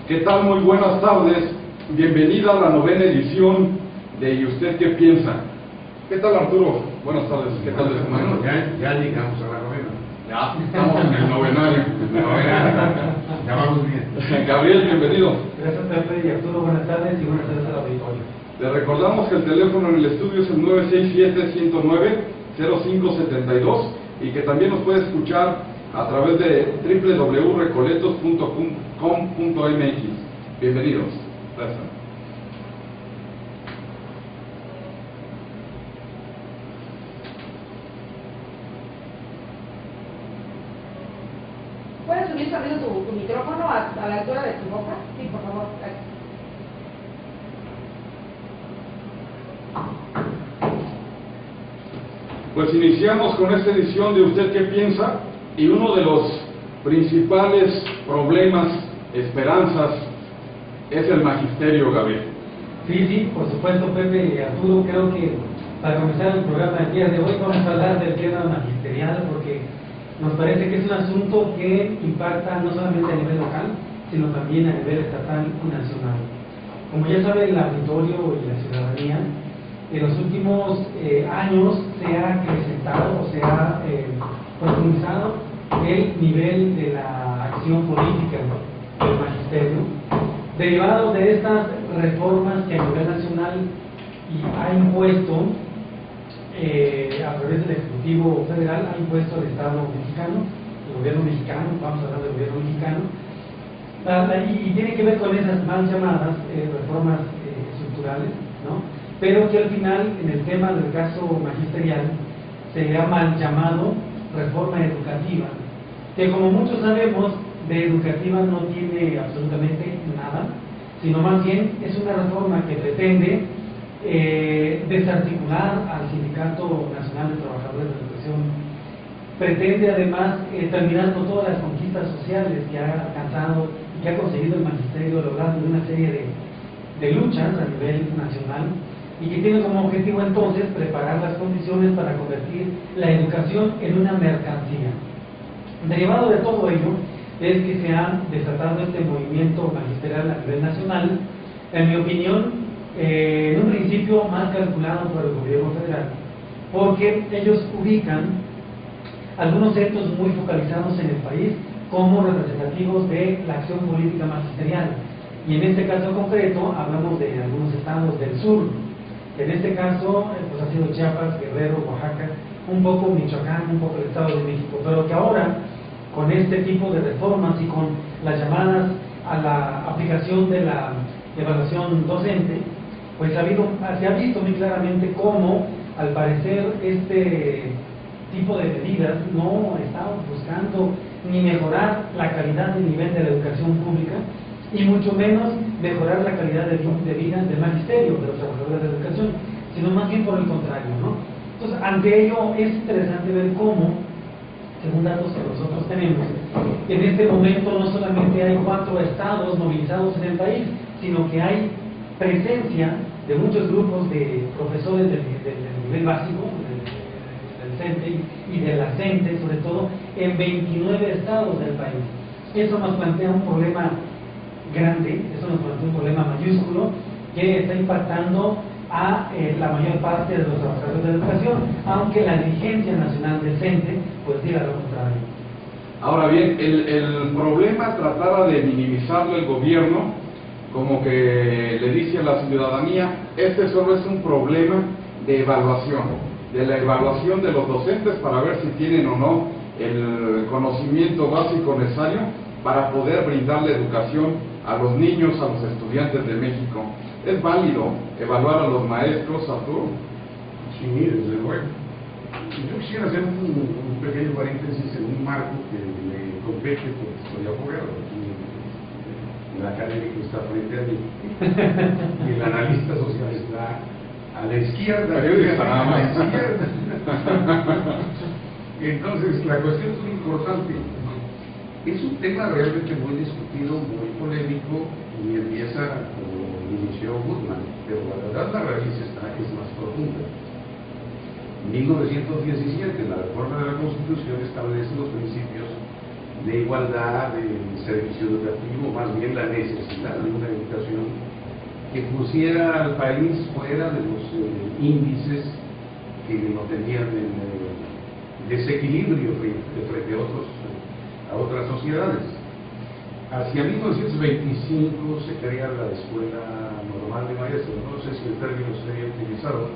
¿Qué tal? Muy buenas tardes. Bienvenida a la 9ª edición de ¿Y usted qué piensa? ¿Qué tal, Arturo? Buenas tardes. ¿Qué tal de semana? Bueno, ya llegamos a la novena. Ya, estamos en el novenario. Ya vamos bien. Gabriel, bienvenido. Gracias, Pepe y Arturo. Buenas tardes y buenas tardes al auditorio. Le recordamos que el teléfono en el estudio es el 967-109-0572 y que también nos puede escuchar a través de www.recoletos.com.mx. Bienvenidos. Gracias. ¿Puedes subir sonido tu micrófono a la altura de tu boca? Sí, por favor. Gracias. Pues iniciamos con esta edición de ¿Usted qué piensa? Y uno de los principales problemas, esperanzas, es el magisterio, Gabriel. Sí, por supuesto, Pepe y Arturo. Creo que para comenzar el programa del día de hoy vamos a hablar del tema magisterial, porque nos parece que es un asunto que impacta no solamente a nivel local, sino también a nivel estatal y nacional. Como ya sabe el auditorio y la ciudadanía, en los últimos años se ha acrecentado o se ha profundizado el nivel de la acción política del magisterio, derivado de estas reformas que a nivel nacional ha impuesto a través del Ejecutivo Federal, ha impuesto el Estado mexicano, el gobierno mexicano, vamos a hablar del gobierno mexicano, y tiene que ver con esas mal llamadas reformas estructurales, ¿no? Pero que al final, en el tema del caso magisterial, se le ha mal llamado reforma educativa, que como muchos sabemos, de educativa no tiene absolutamente nada, sino más bien es una reforma que pretende desarticular al Sindicato Nacional de Trabajadores de la Educación, pretende además terminar con todas las conquistas sociales que ha alcanzado y que ha conseguido el magisterio a lo largo de una serie de luchas a nivel nacional, y que tiene como objetivo entonces preparar las condiciones para convertir la educación en una mercancía. Derivado de todo ello es que se ha desatado este movimiento magisterial a nivel nacional, en mi opinión, en un principio más calculado por el gobierno federal, porque ellos ubican algunos centros muy focalizados en el país como representativos de la acción política magisterial, y en este caso concreto hablamos de algunos estados del sur. En este caso pues ha sido Chiapas, Guerrero, Oaxaca, un poco Michoacán, un poco el Estado de México, pero que ahora con este tipo de reformas y con las llamadas a la aplicación de la evaluación docente, pues se ha visto muy claramente cómo, al parecer, este tipo de medidas no está buscando ni mejorar la calidad y nivel de la educación pública, y mucho menos mejorar la calidad de vida del magisterio, de los trabajadores de la educación, sino más bien por el contrario, ¿no? Entonces, ante ello es interesante ver cómo, según datos que nosotros tenemos, en este momento no solamente hay 4 estados movilizados en el país, sino que hay presencia de muchos grupos de profesores del nivel básico, del CENTE y de la CENTE, sobre todo, en 29 estados del país. Eso nos plantea un problema grande, eso nos plantea un problema mayúsculo que está impactando a la mayor parte de los trabajadores de la educación, aunque la dirigencia nacional del CENTE pues diga lo contrario. Ahora bien, el problema tratara de minimizarlo el gobierno, como que le dice a la ciudadanía, este solo es un problema de evaluación, de la evaluación de los docentes para ver si tienen o no el conocimiento básico necesario para poder brindar la educación a los niños, a los estudiantes de México. ¿Es válido evaluar a los maestros, Arturo? Sí, desde luego. Yo quisiera hacer un pequeño paréntesis en un marco que me compete porque soy abogado. El académico está frente a mí y el analista social está a la izquierda. A la izquierda. Entonces, la cuestión es muy importante. Es un tema realmente muy discutido, muy polémico, y empieza como inició Goodman, pero la verdad la raíz es más profunda. En 1917, la reforma de la Constitución establece los principios de igualdad, de servicio educativo, más bien la necesidad de una educación que pusiera al país fuera de los índices que lo tenían en desequilibrio frente a otras sociedades. Hacia 1925 se crea la Escuela Normal de Maestros, no sé si el término sería utilizado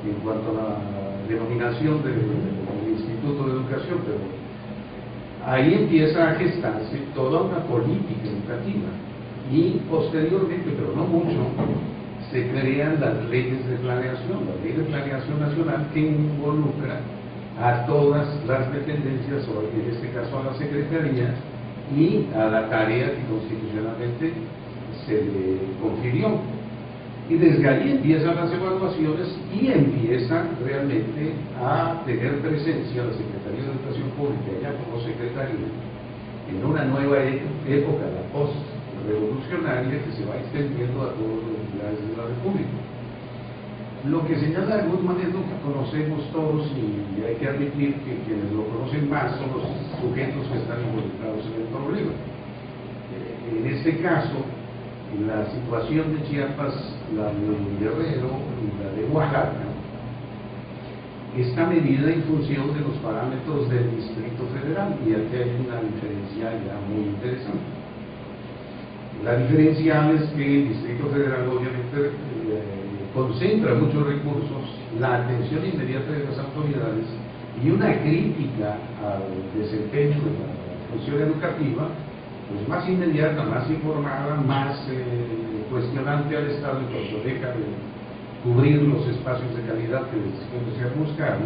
en cuanto a la denominación del Instituto de Educación, pero ahí empieza a gestarse toda una política educativa y posteriormente, pero no mucho, se crean las leyes de planeación, la ley de planeación nacional que involucra a todas las dependencias, o en este caso a la Secretaría, y a la tarea que constitucionalmente se le confirió. Y desde ahí empiezan las evaluaciones y empieza realmente a tener presencia la Secretaría de Educación Pública, ya como secretaría, en una nueva época, la post-revolucionaria, que se va extendiendo a todos los lugares de la República. Lo que señala Guzmán es lo que conocemos todos y hay que admitir que quienes lo conocen más son los sujetos que están involucrados en el problema. En este caso, la situación de Chiapas, la de Guerrero y la de Oaxaca, está medida en función de los parámetros del Distrito Federal, y aquí hay una diferencia ya muy interesante. La diferencial es que el Distrito Federal obviamente concentra muchos recursos, la atención inmediata de las autoridades y una crítica al desempeño de la función educativa pues más inmediata, más informada, más cuestionante al Estado, en cuanto deja de cubrir los espacios de calidad que se han buscado,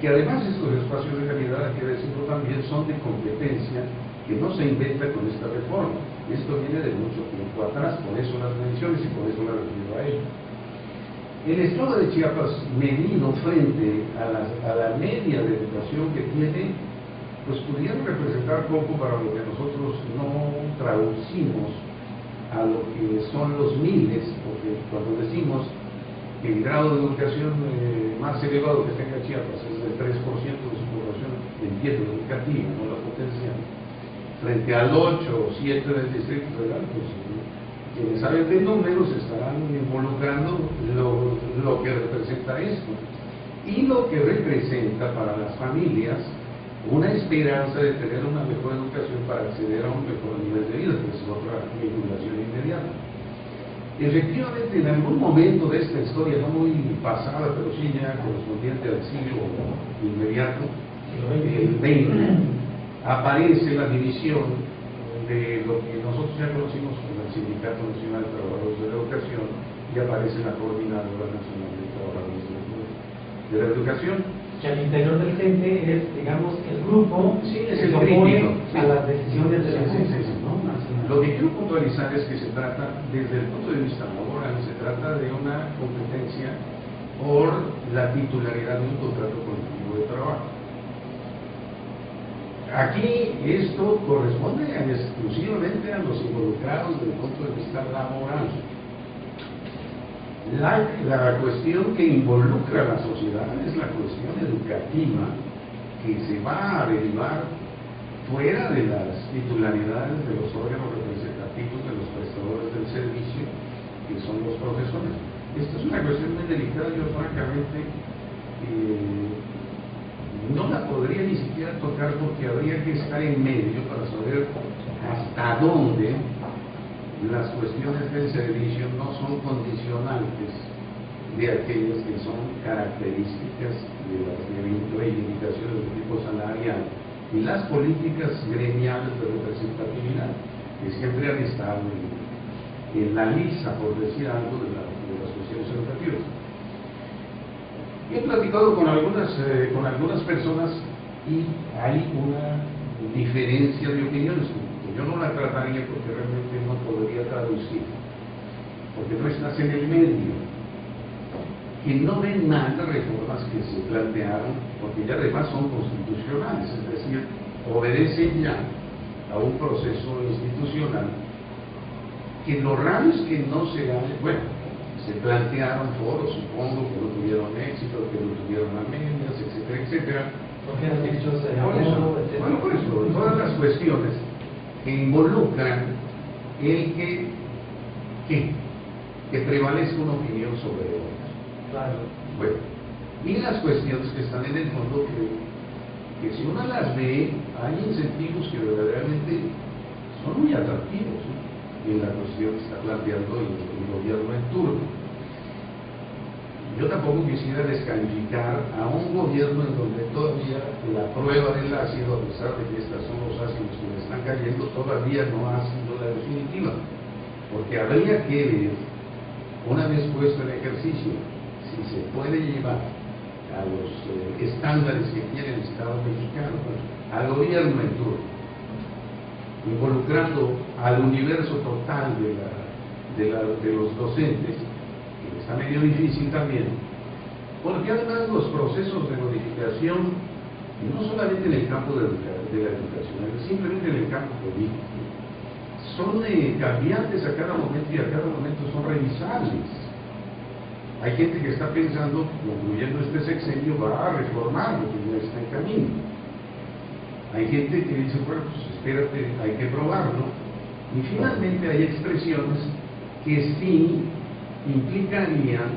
que además estos espacios de calidad, hay que decirlo también, son de competencia que no se inventa con esta reforma. Esto viene de mucho tiempo atrás, por eso las menciones y por eso la refiero a ello. El estado de Chiapas, medido frente a la media de educación que tiene, pues pudiera representar poco para lo que nosotros no traducimos a lo que son los miles, porque cuando decimos que el grado de educación más elevado que tenga Chiapas es del 3% de su población, entiendo, educativa, no la potencial, frente al 8 o 7 del Distrito Federal, pues quienes saben de números estarán involucrando lo que representa esto y lo que representa para las familias una esperanza de tener una mejor educación para acceder a un mejor nivel de vida, que es otra vinculación inmediata. Efectivamente, en algún momento de esta historia, no muy pasada, pero sí ya correspondiente al siglo inmediato, el 20, aparece la división de lo que nosotros ya conocimos como el Sindicato Nacional de Trabajadores de la Educación, y aparece la Coordinadora Nacional de Trabajadores de la Educación. Que al interior del CENTE es, digamos, el grupo sí, que es se el opone crítico, a las decisiones de la sí. ¿no? Lo que quiero puntualizar es que se trata, desde el punto de vista laboral, se trata de una competencia por la titularidad de un contrato colectivo de trabajo. Aquí esto corresponde exclusivamente a los involucrados desde el punto de vista laboral. La cuestión que involucra a la sociedad es la cuestión educativa que se va a derivar fuera de las titularidades de los órganos representativos de los prestadores del servicio, que son los profesores. Esta es una cuestión muy delicada. Yo francamente no la podría ni siquiera tocar, porque habría que estar en medio para saber hasta dónde las cuestiones del servicio no son condicionantes de aquellas que son características de las reivindicaciones de tipo salarial y las políticas gremiales de representatividad, que siempre han estado en la lisa, por decir algo, de las cuestiones educativas. He platicado con algunas personas y hay una diferencia de opiniones. Yo no la trataría porque realmente no podría traducir, porque no estás en el medio, que no ven mal las reformas que se plantearon, porque ya además son constitucionales, es decir, obedecen ya a un proceso institucional, que lo raro es que no se haga, bueno, se plantearon foros, supongo, que no tuvieron éxito, que no tuvieron amenias, etcétera, etcétera, Porque eran hechos de Por eso, abuso, etc. bueno, por eso, todas las cuestiones que involucran el que prevalezca una opinión sobre otras. Claro. Bueno, y las cuestiones que están en el fondo que si uno las ve, hay incentivos que verdaderamente son muy atractivos, ¿no? En la cuestión que está planteando el gobierno en turno. Yo tampoco quisiera descalificar a un gobierno en donde todavía la prueba del ácido, a pesar de que estas son los ácidos que le están cayendo, todavía no ha sido la definitiva, porque habría que ver, una vez puesto en ejercicio, si se puede llevar a los estándares que tiene el Estado mexicano, al gobierno en turno, involucrando al universo total de los docentes, que está medio difícil también, porque además los procesos de modificación, no solamente en el campo de la educación, simplemente en el campo político, son cambiantes a cada momento y a cada momento son revisables. Hay gente que está pensando, concluyendo este sexenio, va a reformar lo que ya está en camino. Hay gente que dice, bueno, pues espérate, hay que probarlo. Y finalmente hay expresiones que sí implicarían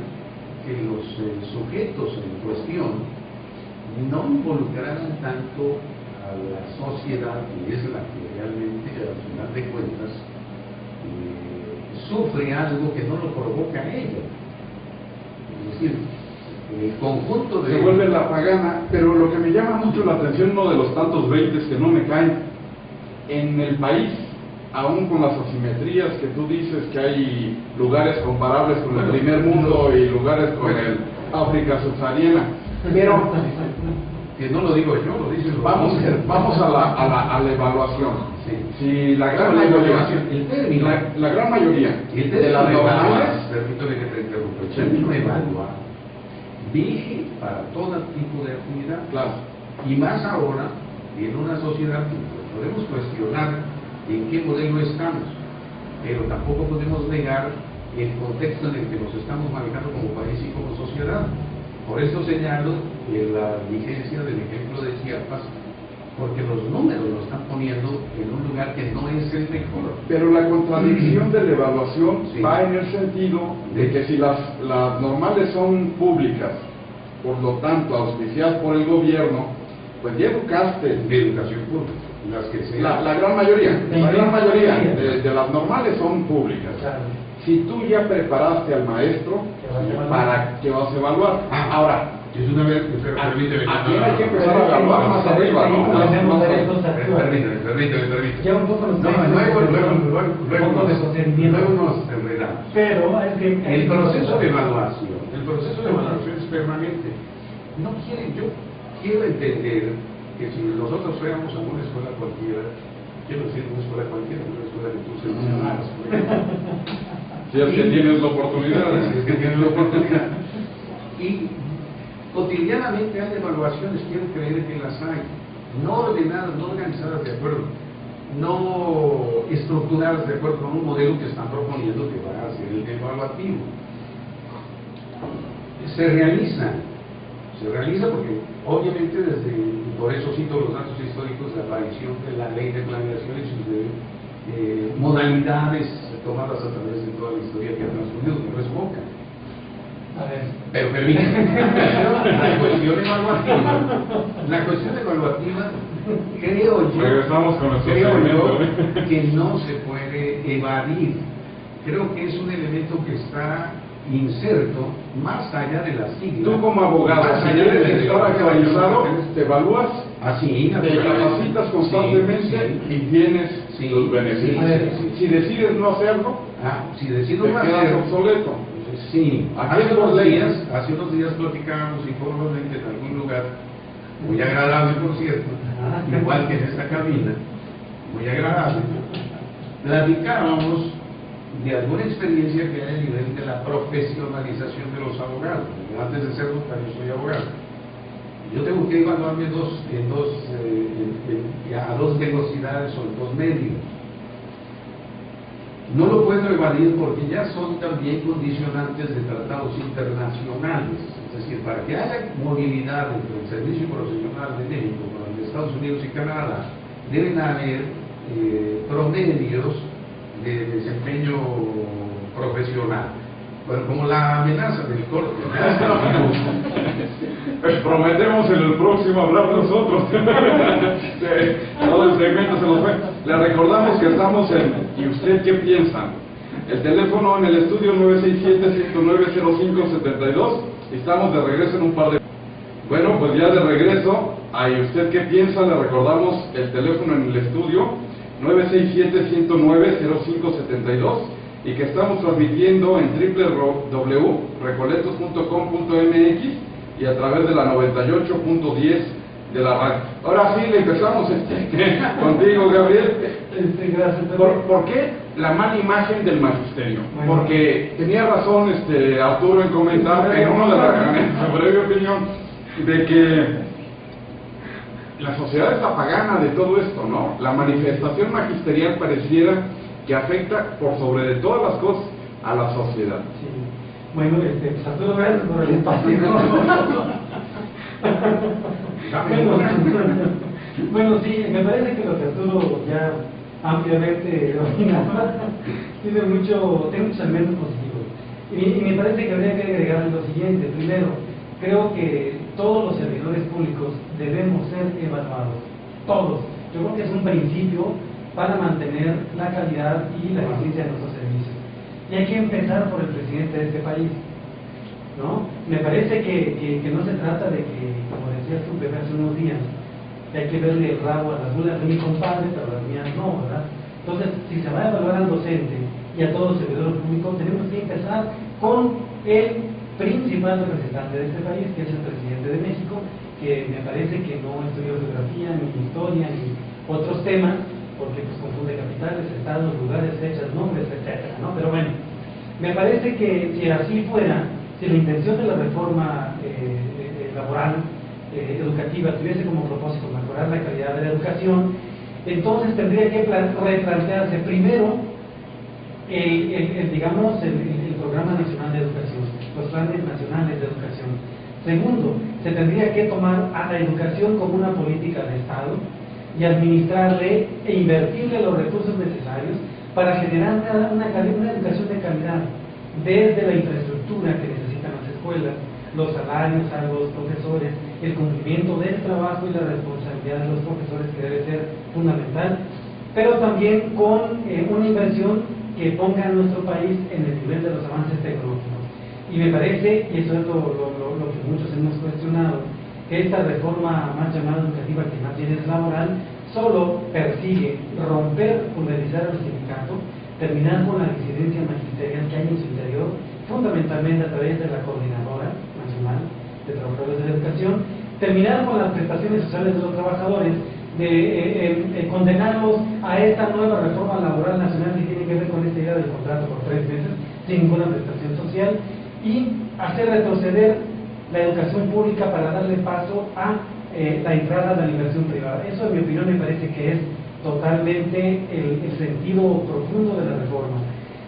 que los sujetos en cuestión no involucraran tanto a la sociedad, que es la que realmente, al final de cuentas, sufre algo que no lo provoca a ella. Es decir, el conjunto de... Se vuelve la pagana, pero lo que me llama mucho la atención, uno de los tantos 20 que no me caen, en el país, aún con las asimetrías que tú dices que hay lugares comparables con el primer mundo y lugares con el África subsahariana, pero que no lo digo yo, lo dicen los vamos a la evaluación. Si la gran mayoría, la gran mayoría de las normales, permítame que te interrumpa, el término evaluar dirige para todo tipo de actividad, claro, y más ahora en una sociedad que podemos cuestionar en qué modelo estamos, pero tampoco podemos negar el contexto en el que nos estamos manejando como país y como sociedad. Por eso señalo la vigencia del ejemplo de Chiapas, porque los números lo están poniendo en un lugar que no es el mejor. pero la contradicción de la evaluación Sí. va en el sentido de que si las normales son públicas, por lo tanto auspiciadas por el gobierno, pues ya educaste. De educación pública, las que sean. La gran mayoría de las normales son públicas. Claro. Si tú ya preparaste al maestro, ¿para qué vas a evaluar? Ahora, Es una vez, permíteme. aquí hay que empezar a evaluar más arriba, ¿no? Permíteme. Ya un poco nos Luego procedimiento. nos enredamos. Pero es que El proceso de evaluación es permanente. No quieren, yo quiero entender que si nosotros fuéramos a una escuela cualquiera, quiero decir una escuela cualquiera, una escuela que tú seleccionaras, por ejemplo. Si es que tienes la oportunidad. Si es que tienes la oportunidad. Y cotidianamente hay evaluaciones, quiero creer que las hay, no ordenadas, no organizadas de acuerdo, no estructuradas de acuerdo con un modelo que están proponiendo que va a ser el evaluativo. Se realiza porque obviamente por eso cito los datos históricos, la aparición de la ley de planeación y sus modalidades tomadas a través de toda la historia que ha transcurrido, que no es poca. A ver. Pero permíteme, la cuestión evaluativa, Regresamos con nuestro creo segmento, yo que no se puede evadir. Creo que es un elemento que está inserto más allá de las siglas. Tú como abogado, más si allá de quieres estar actualizado, te evalúas, así, te capacitas constantemente y tienes tus beneficios. Si decides no hacerlo, si decido te no quedas hacerlo, obsoleto. sí, Aquí es por ley. hace unos días platicábamos informalmente en algún lugar, muy agradable por cierto, igual que en esta cabina, muy agradable, platicábamos de alguna experiencia que hay a nivel de la profesionalización de los abogados. Antes de ser notario soy abogado. Yo tengo que evaluarme a dos velocidades o en dos medios. No lo puedo puedo evadir porque ya son también condicionantes de tratados internacionales. Es decir, para que haya movilidad entre el Servicio Profesional de México con el de Estados Unidos y Canadá, deben haber promedios de desempeño profesional. Bueno, como la amenaza del corte. Pues prometemos en el próximo hablar nosotros. Todo el segmento se nos fue. Le recordamos que estamos en ¿Y usted qué piensa? El teléfono en el estudio 967-109-0572. Estamos de regreso en un par de... Bueno, pues ya de regreso. ¿Y usted qué piensa? Le recordamos el teléfono en el estudio 967-109-0572 y que estamos transmitiendo en www.recoletos.com.mx y a través de la 98.10 de la radio. Ahora sí, le empezamos contigo, Gabriel. Gracias. ¿Por qué la mala imagen del magisterio? Bueno. Porque tenía razón Arturo en comentar en una de su breve opinión de que la sociedad está pagana de todo esto, ¿no? La manifestación magisterial pareciera que afecta por sobre de todas las cosas a la sociedad. Sí. Bueno, pues Arturo, gracias por el espacio. Bueno, sí, me parece que lo que Arturo ya ampliamente dominaba tiene muchos elementos positivos. Y me parece que habría que agregar lo siguiente. Primero, creo que todos los servidores públicos debemos ser evaluados. Todos. Yo creo que es un principio para mantener la calidad y la eficiencia de nuestros servicios. Y hay que empezar por el presidente de este país, ¿no? Me parece que no se trata de que, como decías tú, Pepe, hace unos días, que hay que verle el rabo a las mulas de mi compadre, pero a las mías no, ¿verdad? Entonces, si se va a evaluar al docente y a todos los servidores públicos, tenemos que empezar con el principal representante de este país, que es el presidente de México, que me parece que no estudió geografía, ni historia, ni otros temas, porque pues confunde capitales, estados, lugares, fechas, nombres, etcétera, ¿no? Pero bueno, me parece que si así fuera, si la intención de la reforma laboral, educativa, tuviese como propósito mejorar la calidad de la educación, entonces tendría que replantearse primero el Programa Nacional de Educación, los planes nacionales de educación. Segundo, se tendría que tomar a la educación como una política de Estado y administrarle e invertirle los recursos necesarios para generar una educación de calidad, desde la infraestructura que necesitan las escuelas, los salarios a los profesores, el cumplimiento del trabajo y la responsabilidad de los profesores, que debe ser fundamental, pero también con una inversión que ponga a nuestro país en el nivel de los avances tecnológicos. Y me parece, y eso es lo que muchos hemos cuestionado, que esta reforma más llamada educativa, que más bien es laboral, solo persigue romper, pulverizar al sindicato, terminar con la disidencia magisterial que hay en su interior, fundamentalmente a través de la Coordinadora Nacional de Trabajadores de la Educación, terminar con las prestaciones sociales de los trabajadores, de condenarlos a esta nueva reforma laboral nacional que tiene que ver con esta idea del contrato por 3 meses, sin ninguna prestación social, y hacer retroceder la educación pública para darle paso a la entrada de la inversión privada. Eso, en mi opinión, me parece que es totalmente el sentido profundo de la reforma.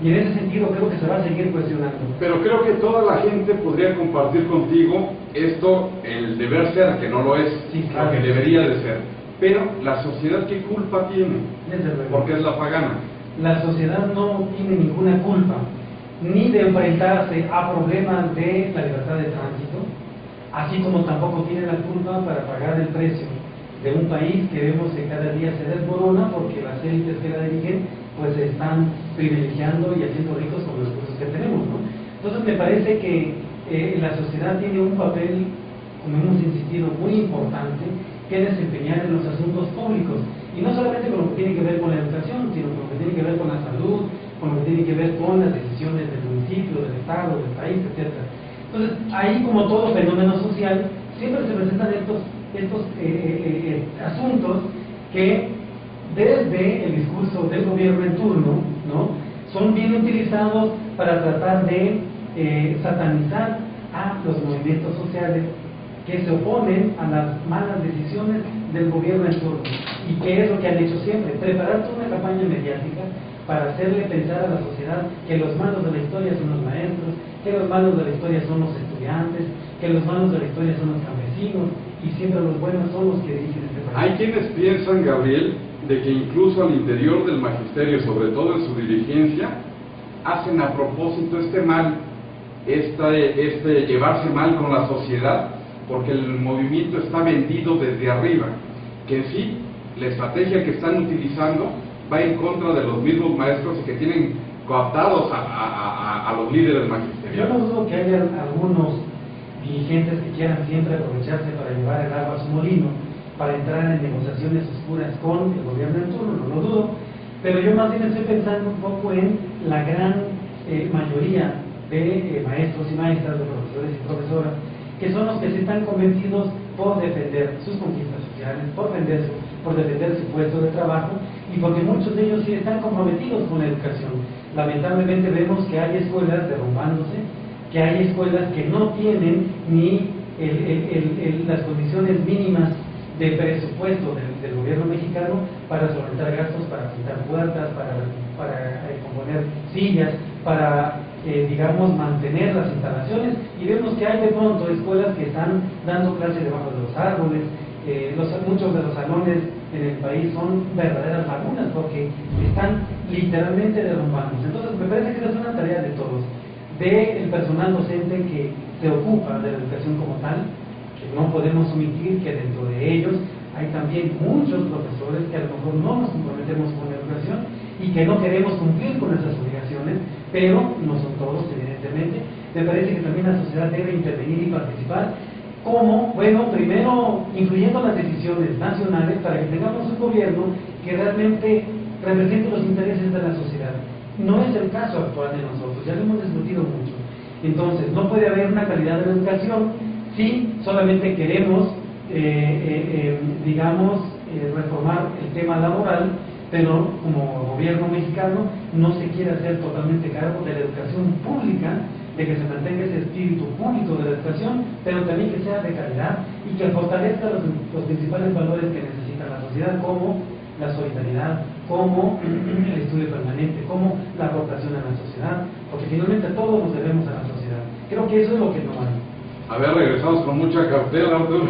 Y en ese sentido creo que se va a seguir cuestionando. Pero creo que toda la gente podría compartir contigo esto, el deber ser, que no lo es, sí, claro, lo que debería de ser. Pero la sociedad, ¿qué culpa tiene? Desde luego. Porque es la pagana. La sociedad no tiene ninguna culpa, ni de enfrentarse a problemas de la libertad de tránsito, así como tampoco tiene la culpa para pagar el precio de un país que vemos que cada día se desmorona porque las élites que la dirigen pues se están privilegiando y haciendo ricos con los recursos que tenemos, ¿no? Entonces me parece que la sociedad tiene un papel, como hemos insistido, muy importante que desempeñar en los asuntos públicos, y no solamente con lo que tiene que ver con la educación, sino con lo que tiene que ver con la salud, con lo que tiene que ver con las decisiones del municipio, del estado, del país, etc. Entonces, ahí, como todo fenómeno social, siempre se presentan estos asuntos que desde el discurso del gobierno en turno, ¿no?, son bien utilizados para tratar de satanizar a los movimientos sociales que se oponen a las malas decisiones del gobierno en turno. ¿Y qué es lo que han hecho siempre? Preparar toda una campaña mediática para hacerle pensar a la sociedad que los malos de la historia son los maestros, que los malos de la historia son los estudiantes, que los malos de la historia son los campesinos, y siempre los buenos son los que dirigen este país. Hay quienes piensan, Gabriel, de que incluso al interior del magisterio, sobre todo en su dirigencia, hacen a propósito llevarse mal con la sociedad, porque el movimiento está vendido desde arriba, que en sí la estrategia que están utilizando va en contra de los mismos maestros y que tienen cooptados a los líderes magisteriales. Yo no dudo que haya algunos dirigentes que quieran siempre aprovecharse para llevar el agua a su molino, para entrar en negociaciones oscuras con el gobierno en turno, no lo dudo, pero yo más bien estoy pensando un poco en la gran mayoría de maestros y maestras, de profesores y profesoras, que son los que se están convencidos por defender sus conquistas sociales, por defender su puesto de trabajo, y porque muchos de ellos sí están comprometidos con la educación. Lamentablemente vemos que hay escuelas derrumbándose, que hay escuelas que no tienen ni las condiciones mínimas de presupuesto del gobierno mexicano para solventar gastos, para pintar puertas, para componer sillas, para mantener las instalaciones, y vemos que hay de pronto escuelas que están dando clases debajo de los árboles. Muchos de los salones en el país son verdaderas lagunas porque están literalmente derrumbándose. Entonces me parece que esa es una tarea de todos, del personal docente que se ocupa de la educación como tal, que no podemos omitir que dentro de ellos hay también muchos profesores que a lo mejor no nos comprometemos con la educación y que no queremos cumplir con esas obligaciones, pero no son todos, evidentemente. Me parece que también la sociedad debe intervenir y participar, como, primero influyendo en las decisiones nacionales para que tengamos un gobierno que realmente represente los intereses de la sociedad. No es el caso actual de nosotros, ya lo hemos discutido mucho. Entonces, no puede haber una calidad de la educación si solamente queremos, reformar el tema laboral, pero como gobierno mexicano no se quiere hacer totalmente cargo de la educación pública, de que se mantenga ese espíritu público de la educación, pero también que sea de calidad y que fortalezca los principales valores que necesita la sociedad, como la solidaridad, como el estudio permanente, como la aportación a la sociedad, porque finalmente todos nos debemos a la sociedad. Creo que eso es lo que no hay. A ver, regresamos con mucha cautela, Arturo.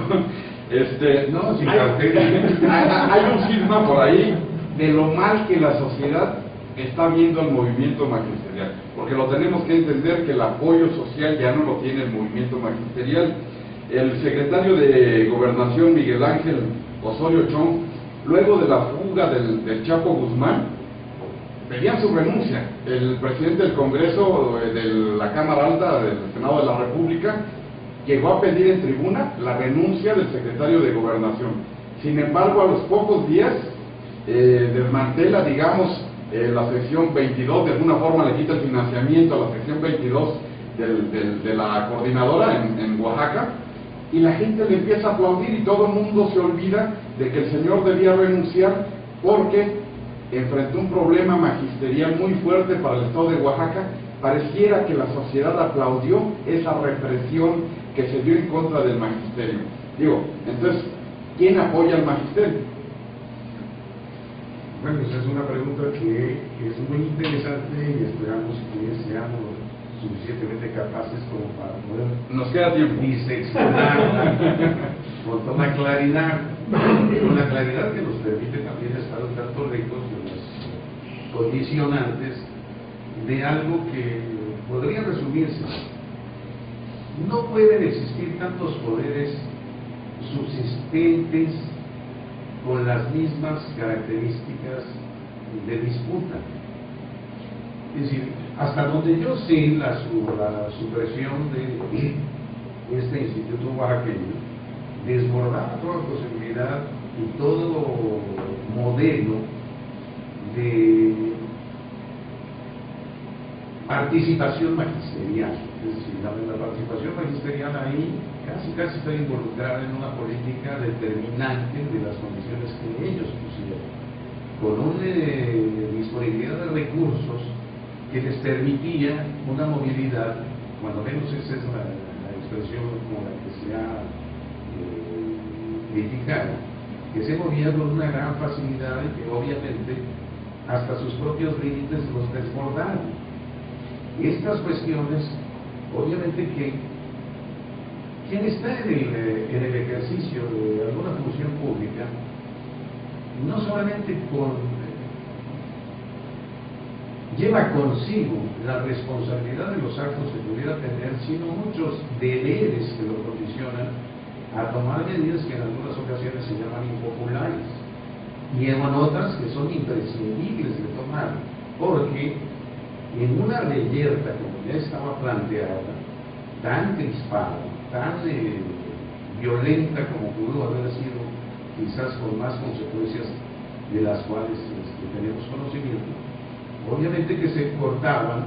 No, sin cautela. Hay un cisma por ahí de lo mal que la sociedad está viendo al movimiento magisterial, porque lo tenemos que entender que el apoyo social ya no lo tiene el movimiento magisterial. El secretario de Gobernación, Miguel Ángel Osorio Chong, luego de la fuga del Chapo Guzmán, pedían su renuncia. El presidente del Congreso, de la Cámara Alta del Senado de la República, llegó a pedir en tribuna la renuncia del secretario de Gobernación. Sin embargo, a los pocos días desmantela, la sección 22, de alguna forma le quita el financiamiento a la sección 22 de la coordinadora en Oaxaca, y la gente le empieza a aplaudir y todo el mundo se olvida de que el señor debía renunciar porque enfrentó un problema magisterial muy fuerte para el estado de Oaxaca. Pareciera que la sociedad aplaudió esa represión que se dio en contra del magisterio. Entonces, ¿quién apoya al magisterio? Bueno, esa es una pregunta que es muy interesante y esperamos que seamos suficientemente capaces como para poder nos queda tiempo diseccionarla con toda claridad, con la claridad que nos permite también estar un tanto lejos de las condicionantes de algo que podría resumirse: no pueden existir tantos poderes subsistentes con las mismas características de disputa. Es decir, hasta donde yo sé, la supresión de este instituto oaxaqueño desbordaba toda posibilidad y todo modelo de participación magisterial. Es decir, la participación magisterial ahí casi está involucrada en una política determinante de las condiciones que ellos pusieron, con una disponibilidad de recursos que les permitía una movilidad, cuando menos esa es la expresión con la que se ha criticado, que se movía con una gran facilidad y que obviamente hasta sus propios límites los desbordaron. Estas cuestiones, obviamente que quien está en el ejercicio de alguna función pública, no solamente lleva consigo la responsabilidad de los actos que pudiera tener, sino muchos deberes que lo condicionan a tomar medidas que en algunas ocasiones se llaman impopulares y en otras que son imprescindibles de tomar, porque en una reyerta como ya estaba planteada, tan crispada, tan violenta como pudo haber sido, quizás con más consecuencias de las cuales tenemos conocimiento, obviamente que se cortaban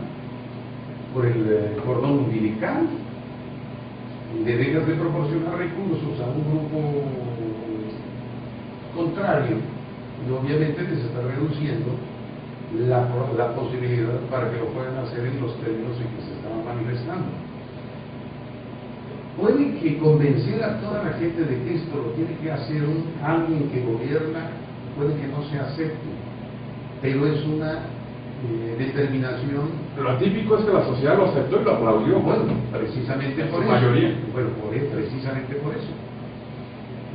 por el cordón umbilical, debes de proporcionar recursos a un grupo contrario, y obviamente que se está reduciendo la posibilidad para que lo puedan hacer en los términos en que se estaban manifestando. Puede que convencer a toda la gente de que esto lo tiene que hacer alguien que gobierna, puede que no se acepte, pero es una determinación. Lo típico es que la sociedad lo aceptó y lo aplaudió. Bueno, precisamente por eso. Mayoría. Bueno, precisamente por eso.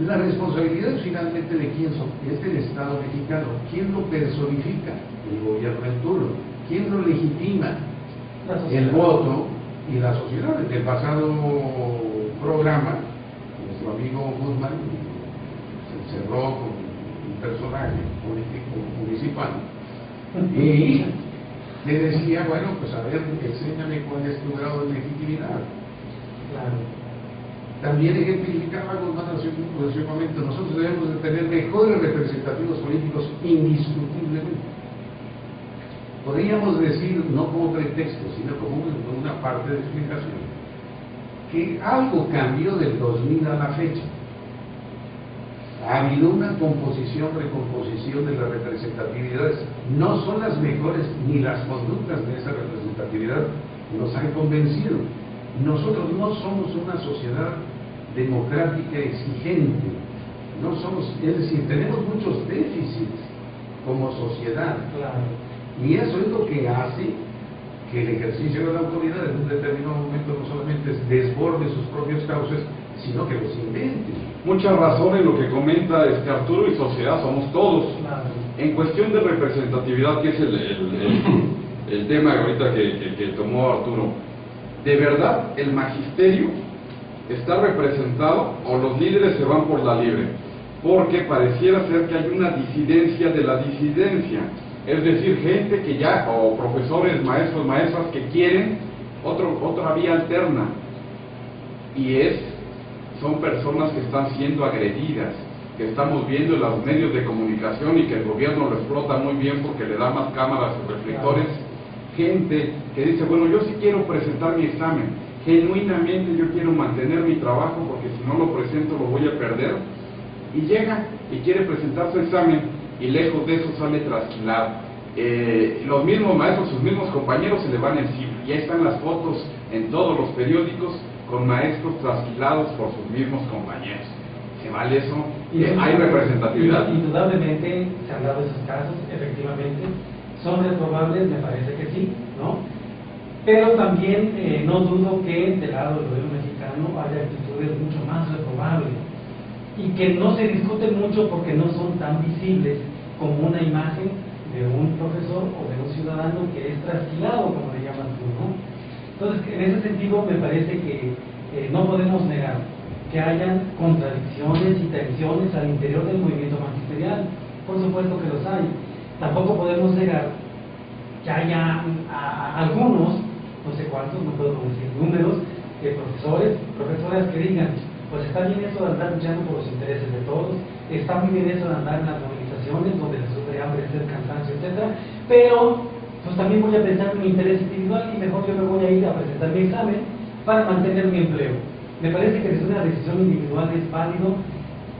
La responsabilidad finalmente de quién es del Estado mexicano. ¿Quién lo personifica? El gobierno en turno. ¿Quién lo legitima? El voto y la sociedad. En el pasado programa, nuestro amigo Guzmán se encerró con un personaje político municipal y le decía, bueno, pues a ver, enséñame cuál es tu grado de legitimidad. Claro. También ejemplificaba Guzmán en su momento, nosotros debemos de tener mejores representativos políticos indiscutiblemente. Podríamos decir, no como pretexto, sino como una parte de explicación, que algo cambió del 2000 a la fecha. Ha habido una composición, recomposición de las representatividades. No son las mejores ni las conductas de esa representatividad nos han convencido. Nosotros no somos una sociedad democrática exigente. No somos, es decir, tenemos muchos déficits como sociedad. Claro. Y eso es lo que hace que el ejercicio de la autoridad en un determinado momento no solamente desborde sus propios cauces, sino que los invente. Mucha razón en lo que comenta Arturo, y sociedad somos todos. Claro. En cuestión de representatividad, que es el tema ahorita que tomó Arturo, ¿de verdad el magisterio está representado o los líderes se van por la libre? Porque pareciera ser que hay una disidencia de la disidencia, es decir, gente que ya, o profesores, maestros, maestras que quieren otra vía alterna, y son personas que están siendo agredidas, que estamos viendo en los medios de comunicación y que el gobierno lo explota muy bien porque le da más cámaras y reflectores. Gente que dice, bueno, yo sí quiero presentar mi examen, genuinamente yo quiero mantener mi trabajo porque si no lo presento lo voy a perder, y llega y quiere presentar su examen y lejos de eso sale trasquilado. Los mismos maestros, sus mismos compañeros se le van encima, y ahí están las fotos en todos los periódicos con maestros trasquilados por sus mismos compañeros. ¿Se vale eso? ¿Hay representatividad? Indudablemente se han dado esos casos, efectivamente. ¿Son reprobables? Me parece que sí, ¿no? Pero también no dudo que del lado del gobierno mexicano haya actitudes mucho más reprobables y que no se discuten mucho porque no son tan visibles como una imagen de un profesor o de un ciudadano que es trasquilado, como le llaman tú, ¿no? Entonces, en ese sentido, me parece que no podemos negar que hayan contradicciones y tensiones al interior del movimiento magisterial. Por supuesto que los hay. Tampoco podemos negar que haya algunos, no sé cuántos, no puedo decir números, profesoras que digan, pues está bien eso de andar luchando por los intereses de todos, está muy bien eso de andar en las movilizaciones donde se sufre hambre, sed, cansancio, etcétera, pero pues también voy a pensar en mi interés individual y mejor yo me voy a ir a presentar mi examen para mantener mi empleo. Me parece que es una decisión individual, es válido,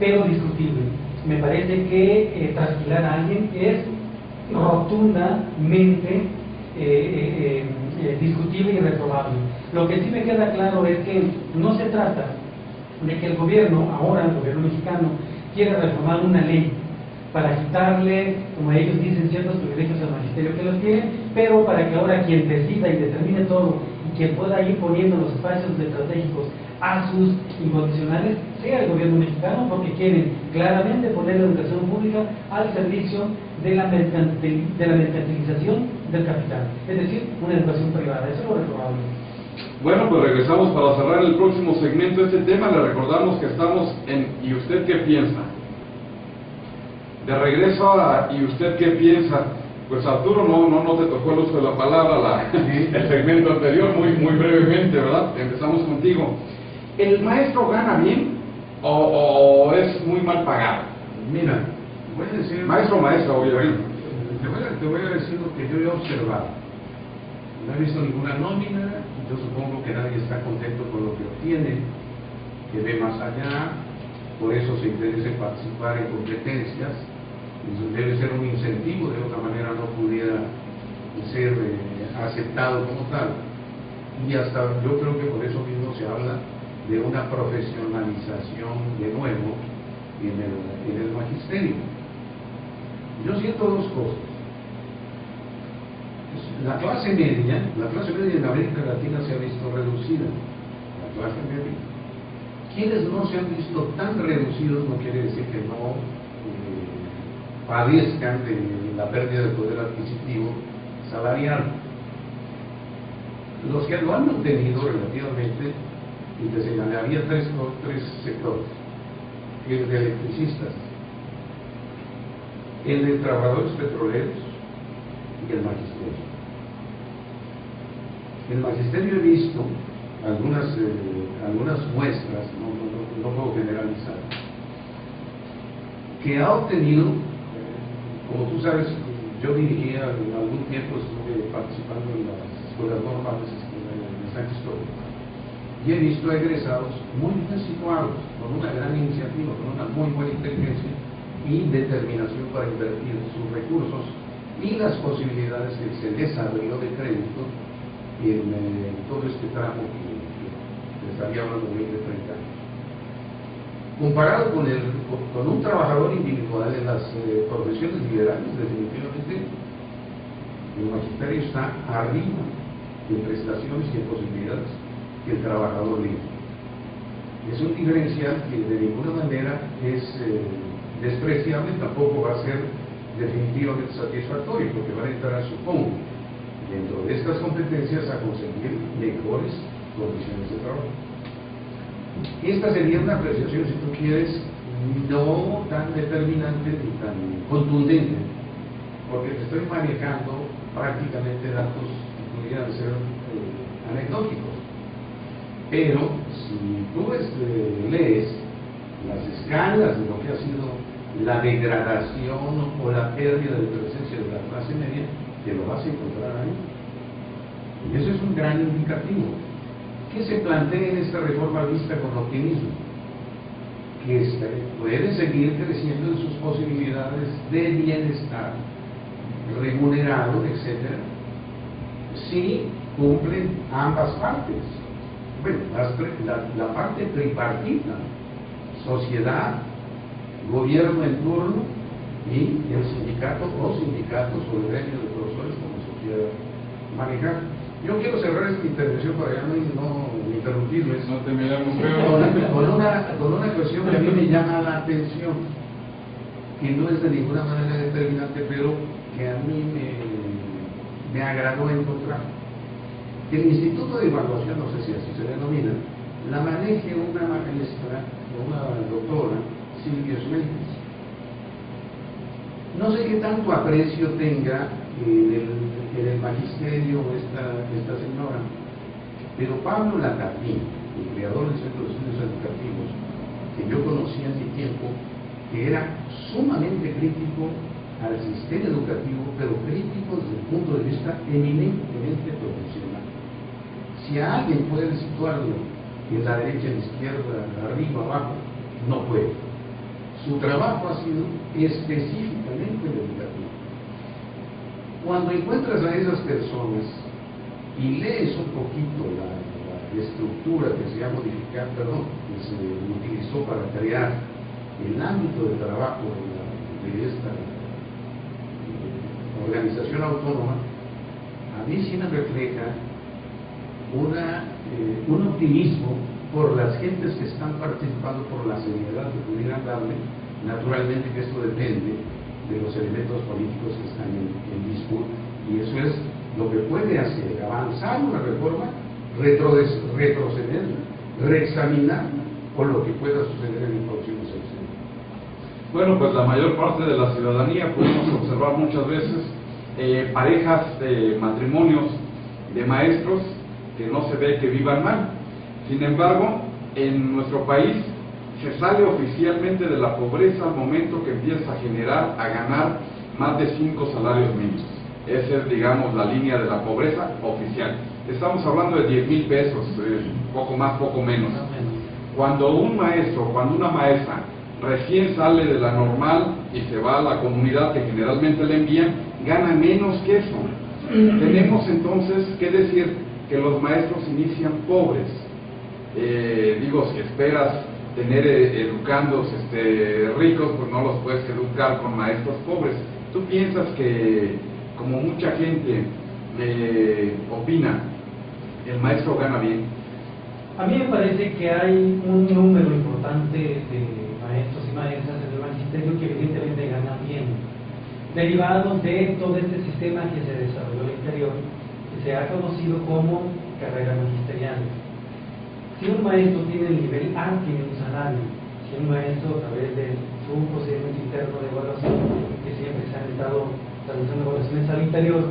pero discutible. Me parece que trasquilar a alguien es rotundamente discutible y reprobable. Lo que sí me queda claro es que no se trata de que el gobierno, ahora el gobierno mexicano, quiere reformar una ley para quitarle, como ellos dicen, ciertos privilegios al magisterio que los tienen, pero para que ahora quien decida y determine todo y quien pueda ir poniendo los espacios estratégicos a sus incondicionales sea el gobierno mexicano, porque quieren claramente poner la educación pública al servicio de la mercantilización del capital, es decir, una educación privada. Eso es lo reprobable. Bueno, pues regresamos para cerrar el próximo segmento de este tema. Le recordamos que estamos en ¿Y usted qué piensa? De regreso a ¿Y usted qué piensa? Pues Arturo, no te tocó el uso de la palabra el segmento anterior, muy brevemente, ¿verdad? Empezamos contigo. ¿El maestro gana bien o es muy mal pagado? Mira, voy a decir... Maestro, obviamente. Te voy a decir lo que yo he observado. No he visto ninguna nómina, yo supongo que nadie está contento con lo que obtiene, que ve más allá, por eso se interesa en participar en competencias. Eso debe ser un incentivo, de otra manera no pudiera ser aceptado como tal. Y hasta yo creo que por eso mismo se habla de una profesionalización de nuevo en el magisterio. Yo siento dos cosas. La clase media en América Latina se ha visto reducida. La clase media. Quienes no se han visto tan reducidos no quiere decir que no padezcan de la pérdida del poder adquisitivo salarial. Los que lo han obtenido relativamente, y te señalaría tres sectores: el de electricistas, el de trabajadores petroleros y el magisterio. En el magisterio he visto algunas muestras, no puedo generalizar, que ha obtenido, como tú sabes, yo dirigía en algún tiempo, estuve participando en las escuelas normales en San Cristóbal, y he visto egresados muy bien situados, con una gran iniciativa, con una muy buena inteligencia y determinación para invertir sus recursos y las posibilidades que se les abrió de crédito en todo este tramo que estaría hablando de 20, 30 años. Comparado con un trabajador individual en las profesiones liberales, definitivamente el magisterio está arriba en prestaciones y en posibilidades que el trabajador libre. Es un diferencial que de ninguna manera es despreciable, tampoco va a ser definitivamente satisfactorio, porque van a entrar, supongo, dentro de estas competencias a conseguir mejores condiciones de trabajo. Esta sería una apreciación, si tú quieres, no tan determinante ni tan contundente, porque te estoy manejando prácticamente datos que pudieran ser anecdóticos. Pero si tú lees las escalas de lo que ha sido la degradación o la pérdida de presencia de la clase media, te lo vas a encontrar ahí. Y eso es un gran indicativo. ¿Qué se plantea en esta reforma vista con optimismo? Que puede seguir creciendo en sus posibilidades de bienestar, remunerado, etc., si cumplen ambas partes. Bueno, la parte tripartita, sociedad, gobierno en turno y el sindicato o sindicatos o el gremio de profesores, como se quiera manejar. Yo quiero cerrar esta intervención para ya no interrumpirles. No te miramos feo. Con una cuestión que a mí me llama la atención, que no es de ninguna manera determinante, pero que a mí me agradó encontrar. El Instituto de Evaluación, no sé si así se denomina, la maneja una maestra o una doctora, Silvia Smeikes. No sé qué tanto aprecio tenga en el magisterio esta señora, pero Pablo Lacatín, el creador del Centro de Estudios Educativos, que yo conocí en mi tiempo, que era sumamente crítico al sistema educativo, pero crítico desde el punto de vista eminentemente profesional. Si a alguien puede situarlo en la derecha, en la izquierda, arriba, abajo, no puede. Su trabajo ha sido específicamente educativo. Cuando encuentras a esas personas y lees un poquito la estructura que se ha modificado, que se utilizó para crear el ámbito de trabajo de de esta organización autónoma, a mí sí me refleja un optimismo por las gentes que están participando, por la seriedad que pudieran darle. Naturalmente que esto depende de los elementos políticos que están en disputa, y eso es lo que puede hacer avanzar una reforma, retroceder, reexaminar con lo que pueda suceder en el próximo sexenio. Bueno, pues la mayor parte de la ciudadanía podemos observar muchas veces parejas de matrimonios de maestros que no se ve que vivan mal. Sin embargo, en nuestro país se sale oficialmente de la pobreza al momento que empieza a ganar más de 5 salarios mínimos. Esa es, digamos, la línea de la pobreza oficial. Estamos hablando de 10,000 pesos, poco más, poco menos. Cuando un maestro, cuando una maestra recién sale de la normal y se va a la comunidad que generalmente le envían, gana menos que eso. Tenemos entonces que decir que los maestros inician pobres. Digo, si esperas tener educandos ricos, pues no los puedes educar con maestros pobres. ¿Tú piensas que, como mucha gente opina, el maestro gana bien? A mí me parece que hay un número importante de maestros y maestras en el magisterio que evidentemente ganan bien, derivados de todo este sistema que se desarrolló al interior, que se ha conocido como carreras magisteriales. Si un maestro tiene el nivel A, tiene un salario. Si un maestro, a través de su procedimiento interno de evaluación, que siempre se han estado realizando evaluaciones al interior,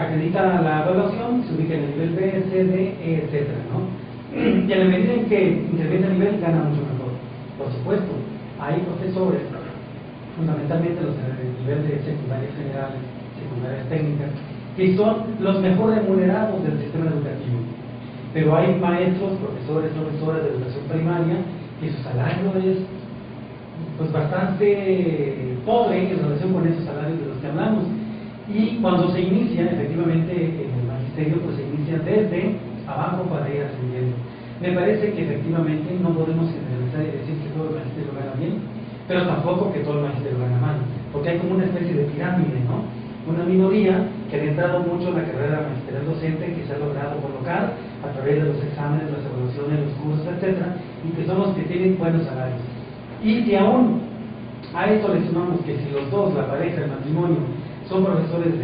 acredita la evaluación, se ubica en el nivel B, C, D, E, etc., ¿no? Y a la medida en que incrementa el nivel, gana mucho mejor. Por supuesto, hay profesores, fundamentalmente los del nivel de secundarias generales, secundarias técnicas, que son los mejor remunerados del sistema educativo. Pero hay maestros, profesores, profesoras de educación primaria, que su salario es pues bastante pobre en relación con esos salarios de los que hablamos. Y cuando se inicia, efectivamente, en el magisterio, pues se inicia desde abajo para ir ascendiendo. Me parece que efectivamente no podemos generalizar y decir que todo el magisterio gana bien, pero tampoco que todo el magisterio gana mal, porque hay como una especie de pirámide, ¿no? Una minoría que ha entrado mucho en la carrera magisterial docente, que se ha logrado colocar a través de los exámenes, las evaluaciones, los cursos, etcétera, y que son los que tienen buenos salarios. Y si aún a esto le sumamos que si los dos, la pareja, el matrimonio, son profesores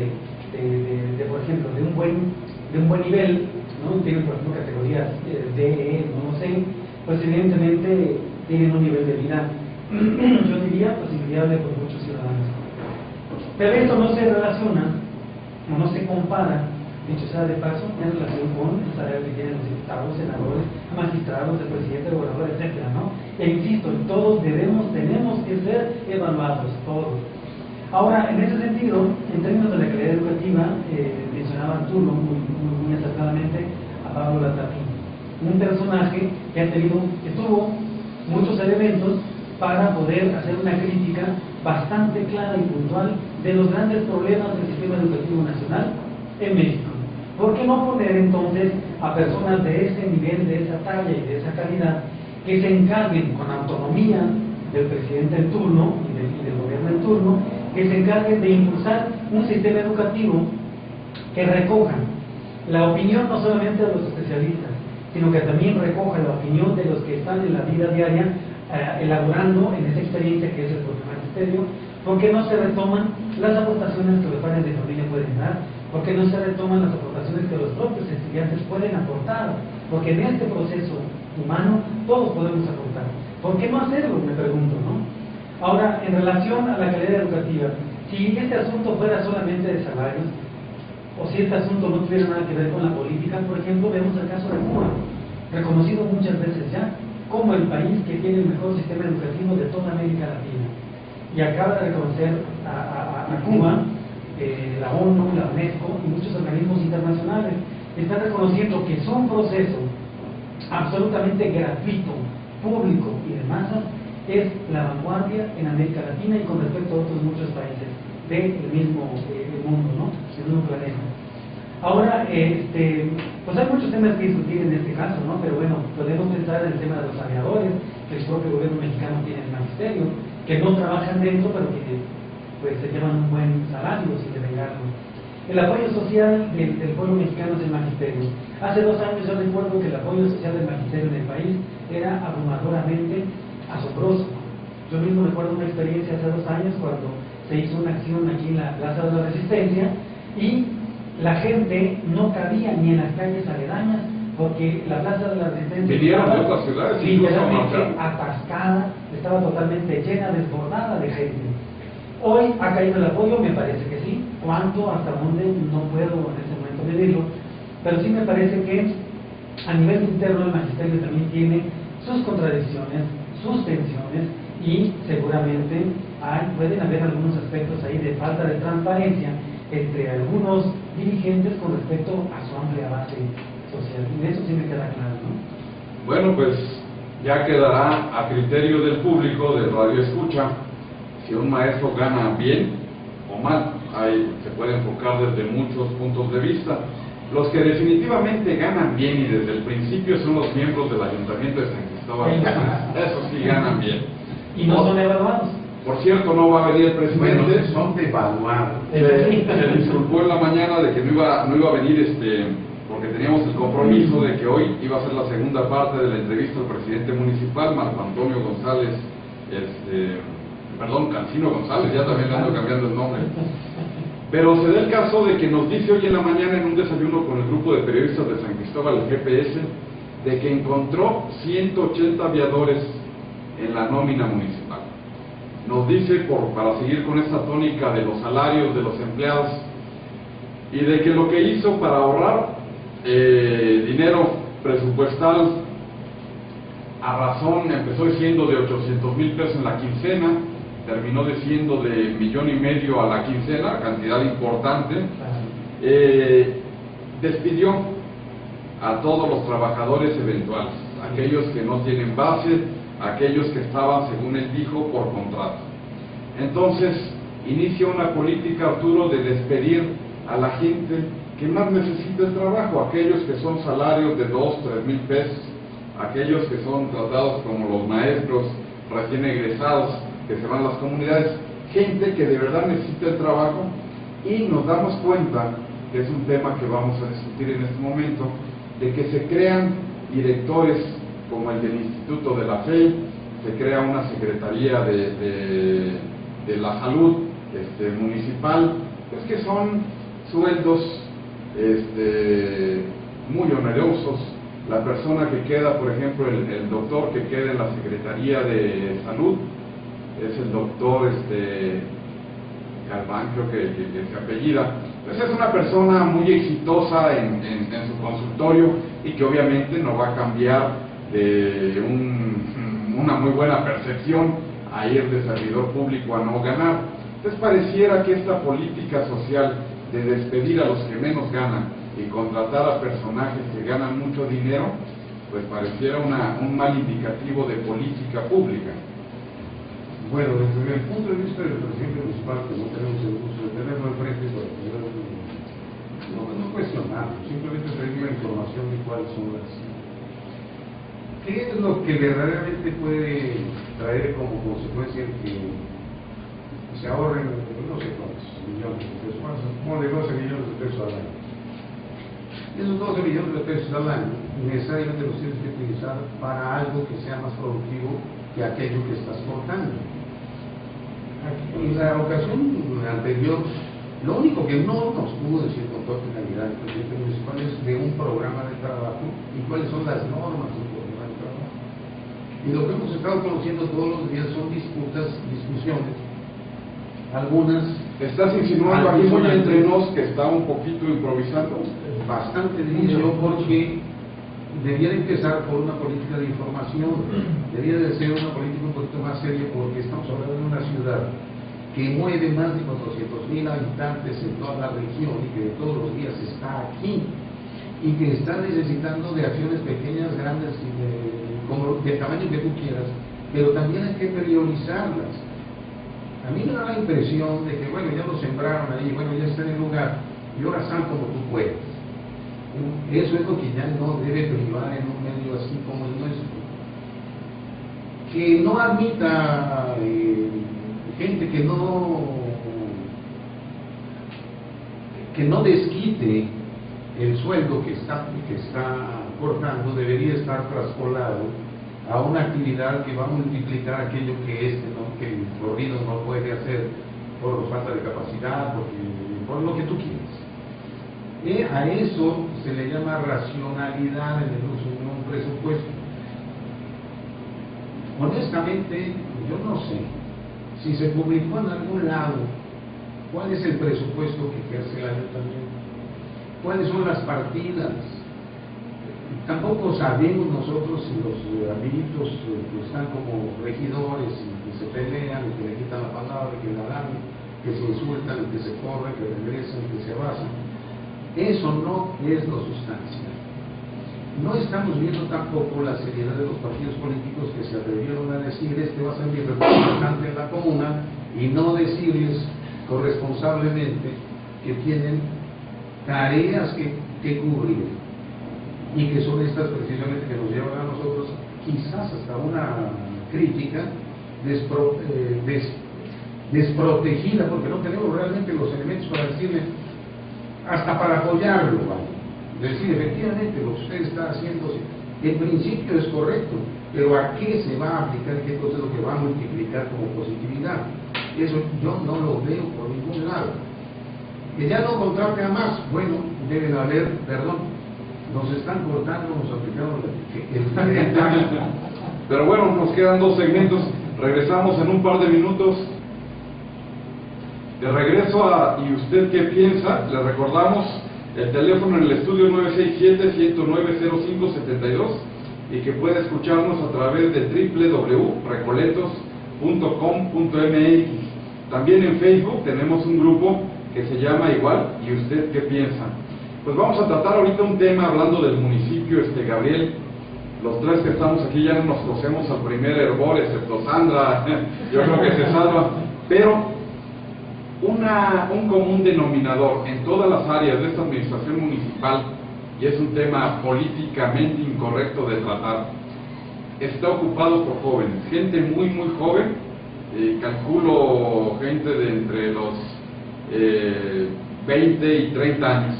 por ejemplo, de un buen nivel, ¿no? Tienen, por ejemplo, categorías D, E, no sé, pues evidentemente tienen un nivel de vida, yo diría, pues inviable por muchos ciudadanos. Pero esto no se relaciona, o no se compara, dicho sea de paso, en relación con el salario que tienen los diputados, senadores, magistrados, el presidente, el gobernador, etcétera, ¿no? E insisto, todos tenemos que ser evaluados, todos. Ahora, en ese sentido, en términos de la calidad educativa, mencionaba Arturo muy acertadamente a Pablo Latapí, un personaje que tuvo muchos elementos para poder hacer una crítica bastante clara y puntual de los grandes problemas del sistema educativo nacional en México. ¿Por qué no poner entonces a personas de ese nivel, de esa talla y de esa calidad, que se encarguen con autonomía del presidente en turno y del gobierno en turno, que se encarguen de impulsar un sistema educativo que recoja la opinión no solamente de los especialistas, sino que también recoja la opinión de los que están en la vida diaria elaborando en esa experiencia que es el propio magisterio? ¿Por qué no se retoman las aportaciones que los padres de familia pueden dar? ¿Por qué no se retoman las aportaciones que los propios estudiantes pueden aportar? Porque en este proceso humano todos podemos aportar. ¿Por qué no hacerlo? Me pregunto, ¿no? Ahora, en relación a la calidad educativa, si este asunto fuera solamente de salarios, o si este asunto no tuviera nada que ver con la política, por ejemplo, vemos el caso de Cuba, reconocido muchas veces ya como el país que tiene el mejor sistema educativo de toda América Latina. Y acaba de reconocer a Cuba, la ONU, la UNESCO y muchos organismos internacionales están reconociendo que es un proceso absolutamente gratuito, público y de masas, es la vanguardia en América Latina y con respecto a otros muchos países del mismo mundo, ¿no? Del mismo planeta. Ahora, pues hay muchos temas que discutir en este caso, ¿no? Pero bueno, podemos pensar en el tema de los aviadores, que el propio gobierno mexicano tiene el magisterio, que no trabajan dentro, pero que pues se llevan un buen salario, sin denegarlo. El apoyo social del pueblo mexicano es el magisterio. Hace 2 años yo recuerdo que el apoyo social del magisterio en el país era abrumadoramente asombroso. Yo mismo recuerdo una experiencia hace 2 años cuando se hizo una acción aquí en la Plaza de la Resistencia y la gente no cabía ni en las calles aledañas porque la Plaza de la Resistencia vinieron de otras ciudades, literalmente atascada, estaba totalmente llena, desbordada de gente. Hoy ha caído el apoyo, me parece que sí. ¿Cuánto? ¿Hasta dónde? No puedo en este momento medirlo, pero sí me parece que a nivel interno el magisterio también tiene sus contradicciones, sus tensiones y seguramente pueden haber algunos aspectos ahí de falta de transparencia entre algunos dirigentes con respecto a su amplia base social. Y eso sí me queda claro, ¿no? Bueno, pues ya quedará a criterio del público, del radio escucha, si un maestro gana bien o mal. Ahí se puede enfocar desde muchos puntos de vista. Los que definitivamente ganan bien y desde el principio son los miembros del Ayuntamiento de San Cristóbal. Esos sí ganan bien. Y no son evaluados. Por cierto, no va a venir el presidente. Bueno, son devaluados. Se disculpó en la mañana de que no iba a venir porque teníamos el compromiso de que hoy iba a ser la segunda parte de la entrevista al presidente municipal, Marco Antonio González, Cancino González, ya también le ando cambiando el nombre. Pero se da el caso de que nos dice hoy en la mañana en un desayuno con el grupo de periodistas de San Cristóbal, el GPS, de que encontró 180 aviadores en la nómina municipal. Nos dice, para seguir con esta tónica de los salarios de los empleados, y de que lo que hizo para ahorrar dinero presupuestal a razón, empezó diciendo de 800,000 pesos en la quincena, terminó diciendo de 1,5 millones a la quincena, cantidad importante. Despidió a todos los trabajadores eventuales, aquellos que no tienen base, aquellos que estaban, según él dijo, por contrato. Entonces inicia una política, Arturo, de despedir a la gente que más necesita el trabajo, aquellos que son salarios de 2, 3 mil pesos, aquellos que son tratados como los maestros recién egresados que se van a las comunidades, gente que de verdad necesita el trabajo. Y nos damos cuenta, que es un tema que vamos a discutir en este momento, de que se crean directores como el del Instituto de la Fe, se crea una Secretaría de la Salud municipal, pues que son sueldos muy onerosos. La persona que queda, por ejemplo, el doctor que queda en la Secretaría de Salud, es el doctor Galván, creo que se apellida. Pues es una persona muy exitosa en su consultorio y que obviamente no va a cambiar de una muy buena percepción a ir de servidor público a no ganar. Entonces pareciera que esta política social de despedir a los que menos ganan y contratar a personajes que ganan mucho dinero, pues pareciera un mal indicativo de política pública. Bueno, desde el punto de vista del presidente municipal, que no tenemos el gusto de tenerlo enfrente, para poder no cuestionarlo, simplemente pedir la información de cuáles son las... ¿Qué es lo que verdaderamente puede traer como consecuencia que se ahorren no sé cuántos millones de pesos, como de 12 millones de pesos al año? Esos 12 millones de pesos al año necesariamente los tienes que utilizar para algo que sea más productivo que aquello que estás cortando. En la ocasión anterior, lo único que no nos pudo decir con toda finalidad el presidente municipal es de un programa de trabajo y cuáles son las normas del programa de trabajo. Y lo que hemos estado conociendo todos los días son discusiones, algunas... ¿Estás insinuando aquí muy entre nos que está un poquito improvisando? Bastante, diría yo, porque debería de empezar por una política de información, debería de ser una política un poquito más seria, porque estamos hablando de una ciudad que mueve más de 400,000 habitantes en toda la región y que todos los días está aquí y que está necesitando de acciones pequeñas, grandes, como del tamaño que tú quieras, pero también hay que priorizarlas. A mí me da la impresión de que, bueno, ya lo sembraron ahí, bueno, ya está en el lugar, y ahora sal como tú puedes. Eso es lo que ya no debe privar en un medio así como el nuestro. que no admita gente que no desquite el sueldo que está cortando, debería estar traspolado a una actividad que va a multiplicar aquello que que el corrido no puede hacer por falta de capacidad, por lo que tú quieras. A eso se le llama racionalidad en el uso de un presupuesto. Honestamente, yo no sé si se publicó en algún lado cuál es el presupuesto que ejerce el ayuntamiento, cuáles son las partidas. Tampoco sabemos nosotros si los amiguitos que están como regidores y que se pelean, y que le quitan la palabra, que la dan, que se insultan, que se corren, que regresan, que se abasan. Eso no es lo sustancial. No estamos viendo tampoco la seriedad de los partidos políticos que se atrevieron a decir este va a ser mi representante en la comuna, y no decirles corresponsablemente que tienen tareas que cubrir, y que son estas precisamente que nos llevan a nosotros quizás hasta una crítica desprotegida, porque no tenemos realmente los elementos para decirle, hasta para apoyarlo, ¿vale? Decir, efectivamente, lo que usted está haciendo en principio es correcto, pero ¿a qué se va a aplicar? ¿Qué cosa es lo que va a multiplicar como positividad? Eso yo no lo veo por ningún lado. Que ya no contrate a más, bueno, deben haber, perdón, nos están cortando, nos aplicaron el Pero bueno, nos quedan 2 segmentos, regresamos en un par de minutos. De regreso a ¿Y usted qué piensa? Le recordamos el teléfono en el estudio 967-109-0572 y que puede escucharnos a través de www.recoletos.com.mx. También en Facebook tenemos un grupo que se llama igual ¿Y usted qué piensa? Pues vamos a tratar ahorita un tema hablando del municipio, Gabriel. Los 3 que estamos aquí ya no nos cosemos al primer hervor, excepto Sandra, yo creo que se salva, pero un común denominador en todas las áreas de esta administración municipal, y es un tema políticamente incorrecto de tratar, está ocupado por jóvenes, gente muy muy joven, calculo gente de entre los 20 y 30 años.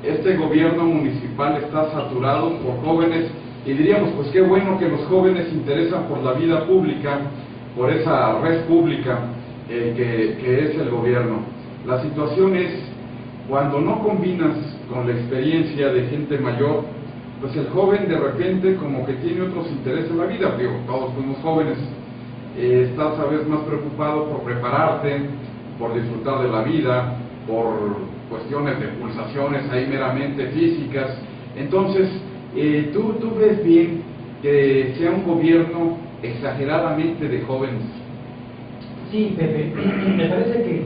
Este gobierno municipal está saturado por jóvenes, y diríamos, pues qué bueno que los jóvenes se interesan por la vida pública, por esa red pública que es el gobierno. La situación es, cuando no combinas con la experiencia de gente mayor, pues el joven de repente como que tiene otros intereses en la vida. Digo, todos fuimos jóvenes, estás a veces más preocupado por prepararte, por disfrutar de la vida, por cuestiones de pulsaciones ahí meramente físicas. Entonces, ¿tú ves bien que sea un gobierno exageradamente de jóvenes? Sí, Pepe, me parece que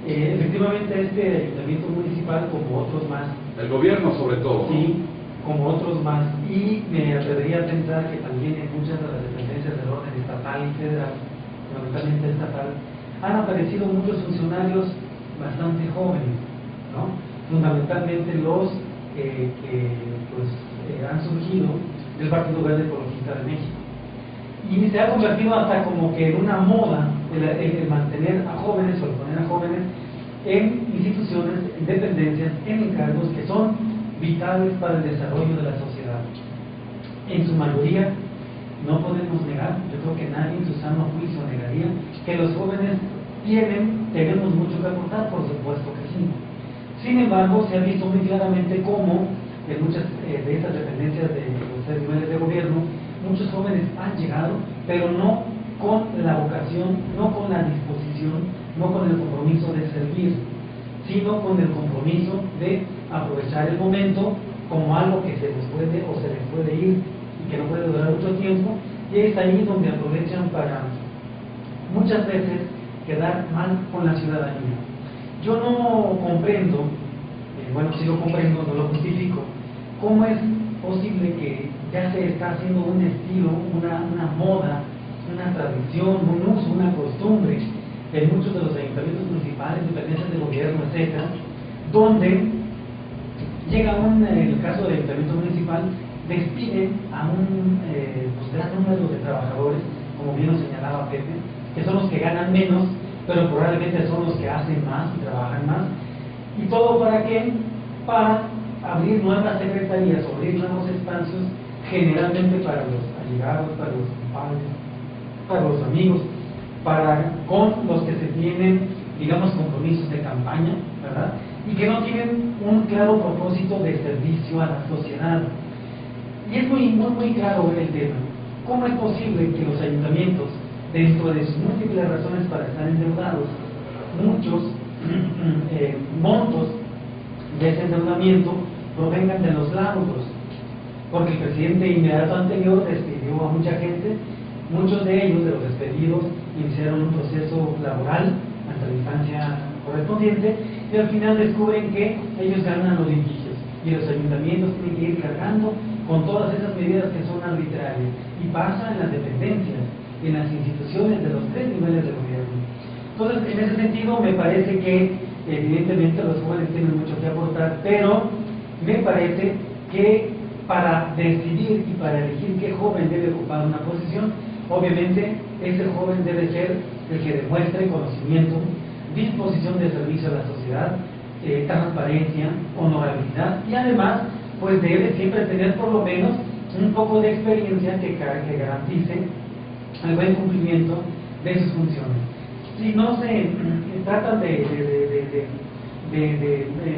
efectivamente este ayuntamiento municipal, como otros más, El gobierno sobre todo, ¿no? sí, como otros más, y me atrevería a pensar que también en muchas de las dependencias del orden estatal y federal, fundamentalmente estatal, han aparecido muchos funcionarios bastante jóvenes, ¿no? Fundamentalmente los que han surgido del Partido Verde Ecologista de México. Y se ha convertido hasta como que en una moda el mantener a jóvenes o el poner a jóvenes en instituciones, en dependencias, en encargos que son vitales para el desarrollo de la sociedad. En su mayoría, no podemos negar, yo creo que nadie en su sano juicio negaría que los jóvenes tenemos mucho que aportar, por supuesto que sí. Sin embargo, se ha visto muy claramente cómo en muchas de estas dependencias de los 3 niveles de gobierno, muchos jóvenes han llegado, pero no con la vocación, no con la disposición, no con el compromiso de servir, sino con el compromiso de aprovechar el momento como algo que se les puede o se les puede ir y que no puede durar mucho tiempo, y es ahí donde aprovechan para muchas veces quedar mal con la ciudadanía. Yo no comprendo, bueno, sí lo comprendo, no lo justifico, cómo es posible que ya se está haciendo un estilo, una moda, una tradición, un uso, una costumbre en muchos de los ayuntamientos municipales, dependencias de gobierno, etcétera, donde llega en el caso del ayuntamiento municipal, despiden a un gran número de trabajadores como bien lo señalaba Pepe, que son los que ganan menos, pero probablemente son los que hacen más y trabajan más. ¿Y todo para qué? Para abrir nuevas secretarías, abrir nuevos espacios, generalmente para los allegados, para los compadres, para los amigos, con los que se tienen, digamos, compromisos de campaña, ¿verdad? Y que no tienen un claro propósito de servicio a la sociedad. Y es muy claro el tema. ¿Cómo es posible que los ayuntamientos, dentro de sus múltiples razones para estar endeudados, muchos montos de ese endeudamiento provengan de los laudos? Porque el presidente inmediato anterior despidió a mucha gente, muchos de ellos, de los despedidos, iniciaron un proceso laboral ante la instancia correspondiente, y al final descubren que ellos ganan los litigios y los ayuntamientos tienen que ir cargando con todas esas medidas que son arbitrarias, y pasa en las dependencias, en las instituciones de los 3 niveles de gobierno. Entonces, en ese sentido, me parece que evidentemente los jóvenes tienen mucho que aportar, pero me parece que para decidir y para elegir qué joven debe ocupar una posición, obviamente ese joven debe ser el que demuestre conocimiento, disposición de servicio a la sociedad, transparencia, honorabilidad, y además pues debe siempre tener por lo menos un poco de experiencia que garantice el buen cumplimiento de sus funciones. Si no se tratan de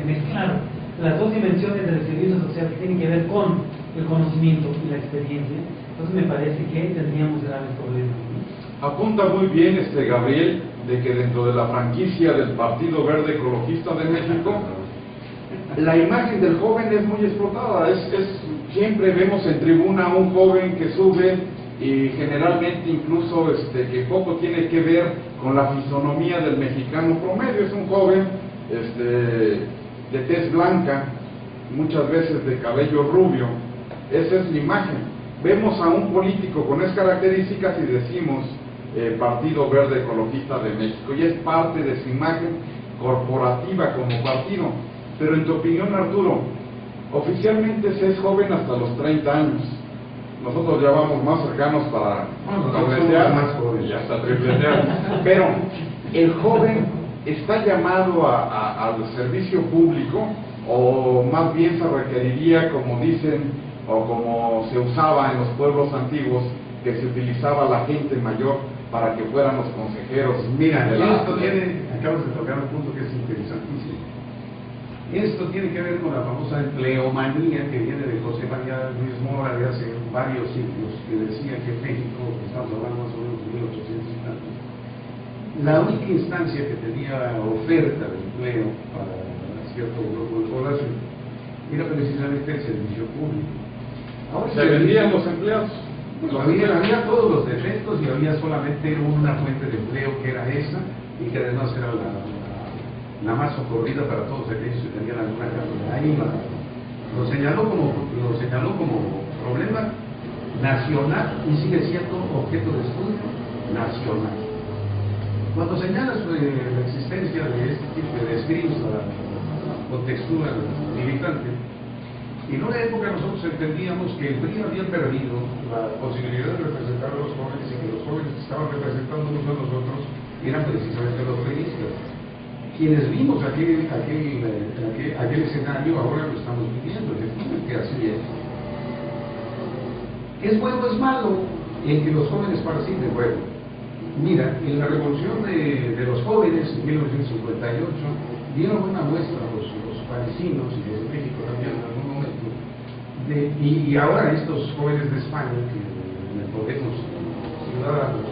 mezclar las dos dimensiones del servicio social que tienen que ver con el conocimiento y la experiencia, entonces me parece que tendríamos graves problemas. Apunta muy bien Gabriel, de que dentro de la franquicia del Partido Verde Ecologista de México, la imagen del joven es muy explotada. Siempre vemos en tribuna a un joven que sube, y generalmente incluso que poco tiene que ver con la fisonomía del mexicano promedio. Es un joven de tez blanca, muchas veces de cabello rubio. Esa es la imagen. Vemos a un político con esas características y decimos Partido Verde Ecologista de México, y es parte de su imagen corporativa como partido. Pero en tu opinión, Arturo, oficialmente se es joven hasta los 30 años. Nosotros ya vamos más cercanos para más jóvenes. y hasta tripletear. Pero el joven está llamado al servicio público, o más bien se requeriría, como dicen, o como se usaba en los pueblos antiguos, que se utilizaba la gente mayor para que fueran los consejeros. Mira, esto acabas de tocar un punto que es interesantísimo. Esto tiene que ver con la famosa empleomanía que viene de José María Luis Mora de hace varios siglos, que decía que en México, estamos hablando más o menos de 1800 y tantos, la única instancia que tenía oferta de empleo para cierto grupo de población era precisamente el servicio público. Ahora se vendían los empleados. Había todos los defectos y había solamente una fuente de empleo que era esa, y que además era la más socorrida para todos aquellos que tenían alguna carrera. Ahí lo señaló como problema nacional y sigue siendo objeto de estudio nacional. Cuando señalas la existencia de este tipo de describes la contextura militante, en una época nosotros entendíamos que el PRI había perdido la posibilidad de representar a los jóvenes, y que los jóvenes que estaban representándonos a nosotros eran precisamente los priistas. Quienes vimos aquel escenario ahora lo estamos viviendo, efectivamente así es. ¿Es bueno o es malo en que los jóvenes participen? Bueno, mira, en la revolución de los jóvenes en 1958 dieron una muestra los parisinos, y desde México también en algún momento, y ahora estos jóvenes de España, que en Podemos Ciudadanos,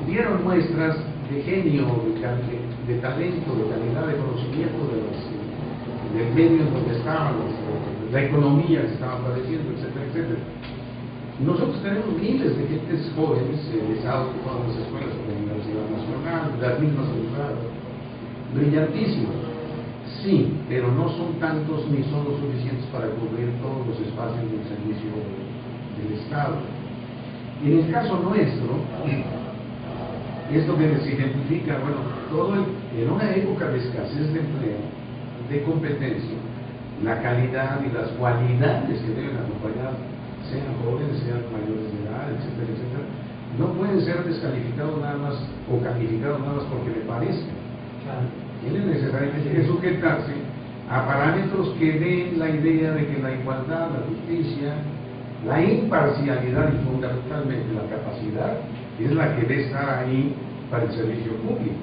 dieron muestras de genio, de talento, de calidad, de conocimiento del medio en donde estaban, la economía que estaban padeciendo, etcétera, etcétera. Nosotros tenemos miles de gentes jóvenes egresados de todas las escuelas de la Universidad Nacional, las mismas privadas, brillantísimos, sí, pero no son tantos ni son los suficientes para cubrir todos los espacios del servicio del Estado. En el caso nuestro, esto que se ejemplifica, bueno, en una época de escasez de empleo, de competencia, la calidad y las cualidades que deben acompañar, sean jóvenes, sean mayores de edad, etcétera, etcétera, no pueden ser descalificados nada más o calificados nada más porque le parezca. Claro. Tienen necesariamente que sujetarse a parámetros que den la idea de que la igualdad, la justicia, la imparcialidad y fundamentalmente la capacidad es la que debe estar ahí para el servicio público.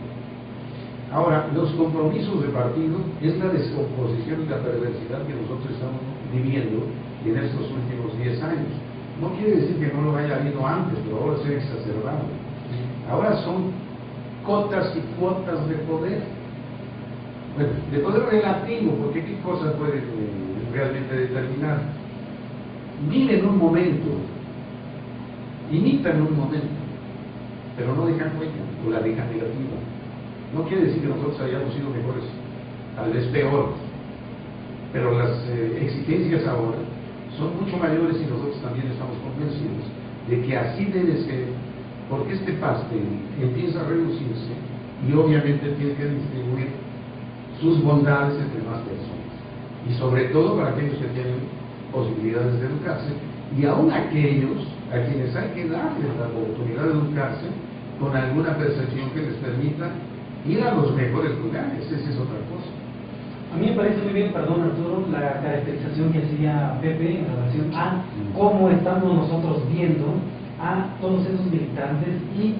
Ahora, los compromisos de partido es la descomposición y la perversidad que nosotros estamos viviendo en estos últimos 10 años. No quiere decir que no lo haya habido antes, pero ahora se ha exacerbado. Ahora son cotas y cuotas de poder. Bueno, de poder relativo, porque qué cosas pueden realmente determinar. Miren un momento, imitan un momento, pero no dejan huella, o la dejan negativa. No quiere decir que nosotros hayamos sido mejores, tal vez peores, pero las exigencias ahora son mucho mayores y nosotros también estamos convencidos de que así debe ser, porque este pastel empieza a reducirse y obviamente tiene que distribuir sus bondades entre más personas, y sobre todo para aquellos que tienen posibilidades de educarse, y aún aquellos a quienes hay que darles la oportunidad de educarse con alguna percepción que les permita ir a los mejores lugares. Esa es otra cosa. A mí me parece muy bien, perdón Arturo, la caracterización que hacía Pepe en relación a cómo estamos nosotros viendo a todos esos militantes y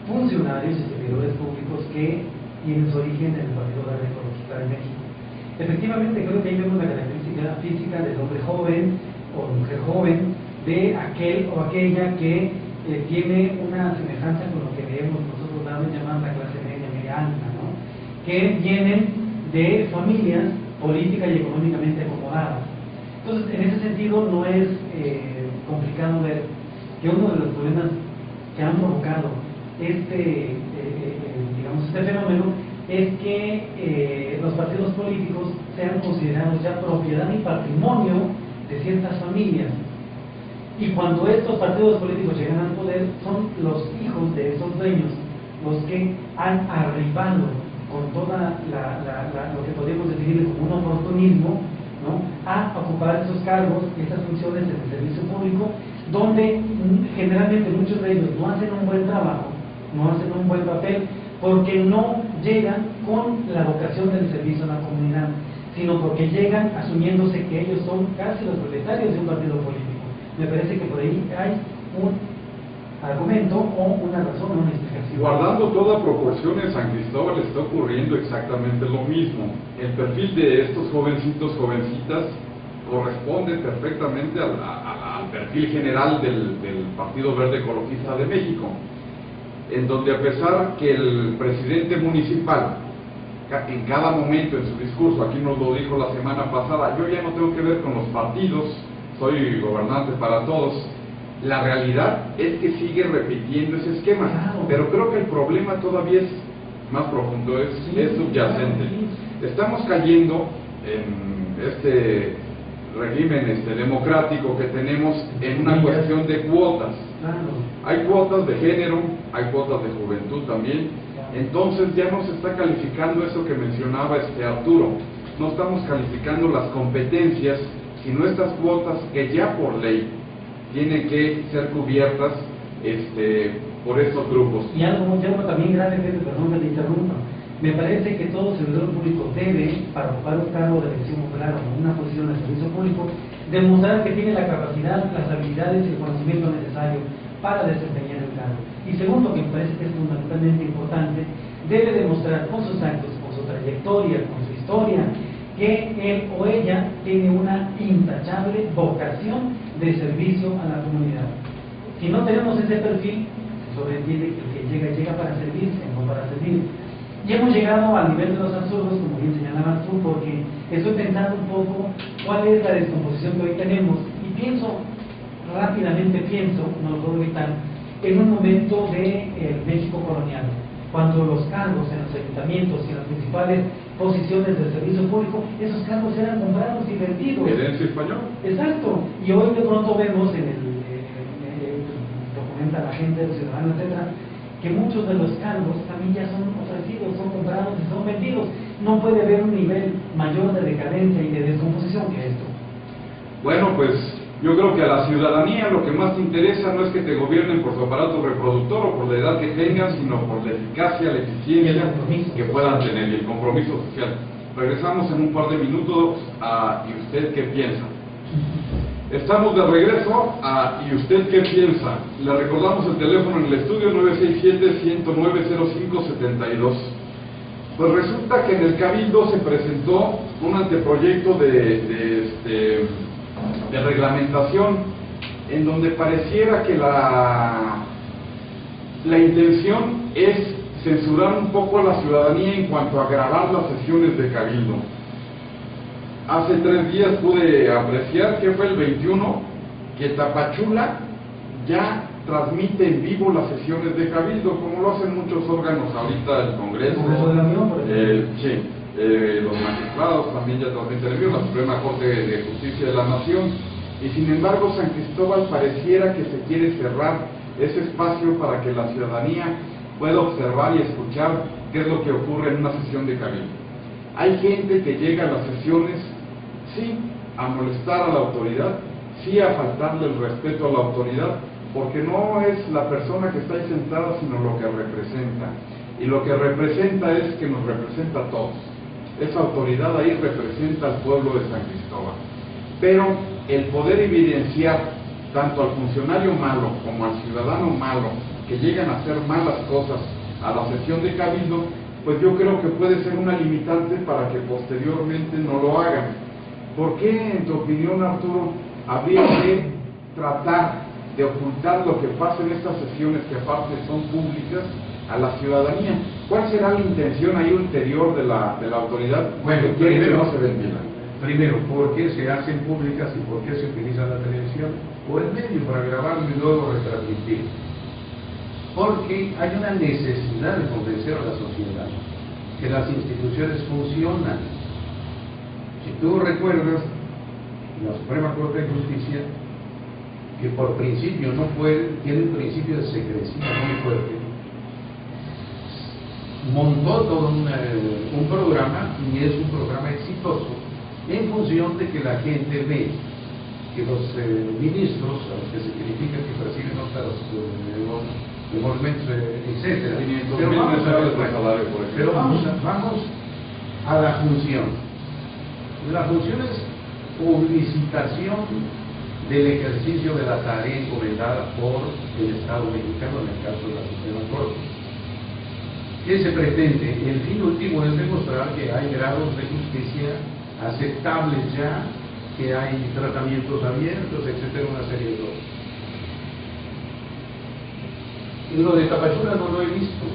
funcionarios y servidores públicos que tienen su origen en el Partido Verde Ecologista de México. Efectivamente, creo que ahí vemos la característica física del hombre joven o mujer joven, de aquel o aquella que tiene una semejanza con lo que vemos nosotros llamamos la clase media alta, ¿no? Que vienen de familias política y económicamente acomodadas. Entonces, en ese sentido, no es complicado ver que uno de los problemas que han provocado este fenómeno es que los partidos políticos sean considerados ya propiedad y patrimonio de ciertas familias. Y cuando estos partidos políticos llegan al poder, son los hijos de esos dueños los que han arribado con toda lo que podríamos definir como un oportunismo, ¿no?, a ocupar esos cargos, esas funciones en el servicio público, donde generalmente muchos de ellos no hacen un buen trabajo, no hacen un buen papel, porque no llegan con la vocación del servicio a la comunidad, sino porque llegan asumiéndose que ellos son casi los propietarios de un partido político. Me parece que por ahí hay un argumento o una razón o una explicación. Guardando toda proporción, en San Cristóbal está ocurriendo exactamente lo mismo. El perfil de estos jovencitos, jovencitas, corresponde perfectamente al perfil general del Partido Verde Ecologista de México, en donde, a pesar que el presidente municipal en cada momento en su discurso, aquí nos lo dijo la semana pasada, yo ya no tengo que ver con los partidos, soy gobernante para todos. La realidad es que sigue repitiendo ese esquema, claro, pero creo que el problema todavía es más profundo, es subyacente. Claro. Estamos cayendo en este régimen democrático que tenemos en una cuestión de cuotas. Claro. Hay cuotas de género, hay cuotas de juventud también. Entonces ya no se está calificando eso que mencionaba Arturo, no estamos calificando las competencias, sino estas cuotas que ya por ley tienen que ser cubiertas por estos grupos. Y algo también grave, perdón que te interrumpa, me parece que todo servidor público debe, para ocupar un cargo de elección popular o una posición de servicio público, demostrar que tiene la capacidad, las habilidades y el conocimiento necesario para desempeñar el cargo. Y segundo, que me parece que es fundamentalmente importante, debe demostrar con sus actos, con su trayectoria, con su historia, que él o ella tiene una intachable vocación de servicio a la comunidad. Si no tenemos ese perfil, se sobreentiende que el que llega para servirse, no para servir. Y hemos llegado al nivel de los absurdos, como bien señalabas tú, porque estoy pensando un poco cuál es la descomposición que hoy tenemos, y rápidamente pienso, no lo puedo evitar, en un momento de México colonial, cuando los cargos en los ayuntamientos y en las principales posiciones del servicio público, esos cargos eran comprados y vendidos. ¿Herencia española? Exacto. Y hoy de pronto vemos en el documenta la gente, los ciudadanos, etcétera, que muchos de los cargos también ya son ofrecidos, son comprados y son vendidos. No puede haber un nivel mayor de decadencia y de descomposición que esto. Bueno, pues Yo creo que a la ciudadanía lo que más te interesa no es que te gobiernen por su aparato reproductor o por la edad que tengan, sino por la eficacia, la eficiencia que puedan tener y el compromiso social. Regresamos en un par de minutos a ¿y usted qué piensa? Estamos de regreso a ¿y usted qué piensa? Le recordamos el teléfono en el estudio 967-109-0572. Pues resulta que en el Cabildo se presentó un anteproyecto de reglamentación en donde pareciera que la intención es censurar un poco a la ciudadanía en cuanto a grabar las sesiones de Cabildo. Hace 3 días pude apreciar que fue el 21 que Tapachula ya transmite en vivo las sesiones de Cabildo, como lo hacen muchos órganos ahorita, el Congreso, los magistrados también ya transmiten en vivo, la Suprema Corte de Justicia de la Nación, y sin embargo San Cristóbal pareciera que se quiere cerrar ese espacio para que la ciudadanía pueda observar y escuchar qué es lo que ocurre en una sesión de Cabildo. Hay gente que llega a las sesiones, sí, a molestar a la autoridad, sí, a faltarle el respeto a la autoridad, porque no es la persona que está ahí sentada, sino lo que representa. Y lo que representa es que nos representa a todos. Esa autoridad ahí representa al pueblo de San Cristóbal. Pero el poder evidenciar tanto al funcionario malo como al ciudadano malo que llegan a hacer malas cosas a la sesión de Cabildo, pues yo creo que puede ser una limitante para que posteriormente no lo hagan. ¿Por qué, en tu opinión, Arturo, habría que tratar de ocultar lo que pasa en estas sesiones, que aparte son públicas, a la ciudadanía? ¿Cuál será la intención ahí ulterior de la autoridad? Bueno, que quiere que no se ventila. Primero, ¿por qué se hacen públicas y por qué se utiliza la televisión o el medio para grabarlo y luego retransmitir? Porque hay una necesidad de convencer a la sociedad que las instituciones funcionan. Si tú recuerdas, la Suprema Corte de Justicia, que por principio no puede, tiene un principio de secrecía muy fuerte, montó todo un programa, y es un programa exitoso, en función de que la gente ve que los ministros, a los que se critica que perciben otros emolumentos, etc. Pero vamos a la función. La función es publicitación del ejercicio de la tarea encomendada por el Estado mexicano en el caso de la Suprema Corte. ¿Qué se pretende? El fin último es demostrar que hay grados de justicia aceptables ya, que hay tratamientos abiertos, etcétera, una serie de cosas. Lo de Tapachula no lo he visto,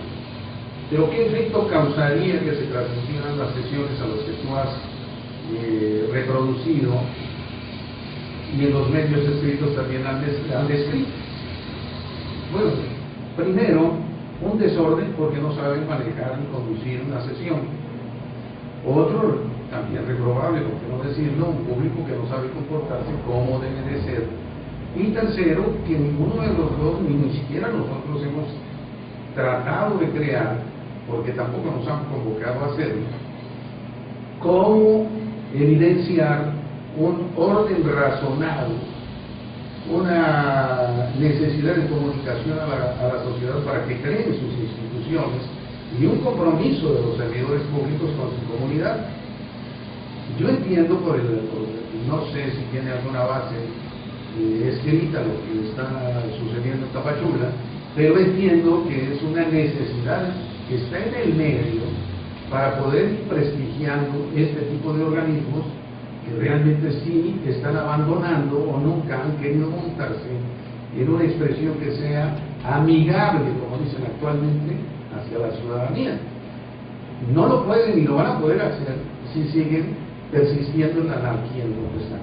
pero ¿qué efecto causaría que se transmitieran las sesiones a las que tú has reproducido y en los medios escritos también han descrito? Bueno, primero, un desorden porque no saben manejar ni conducir una sesión. Otro, también reprobable, por qué no decirlo, un público que no sabe comportarse como debe de ser. Y tercero, que ninguno de los dos, ni siquiera nosotros hemos tratado de crear, porque tampoco nos han convocado a hacerlo, cómo evidenciar un orden razonado, una necesidad de comunicación a la sociedad para que creen sus instituciones y un compromiso de los servidores públicos con su comunidad. Yo entiendo no sé si tiene alguna base escrita lo que está sucediendo en Tapachula, pero entiendo que es una necesidad que está en el medio para poder ir prestigiando este tipo de organismos que realmente sí están abandonando o nunca han querido montarse en una expresión que sea amigable, como dicen actualmente, hacia la ciudadanía. No lo pueden ni lo van a poder hacer si siguen persistiendo en la anarquía en donde están.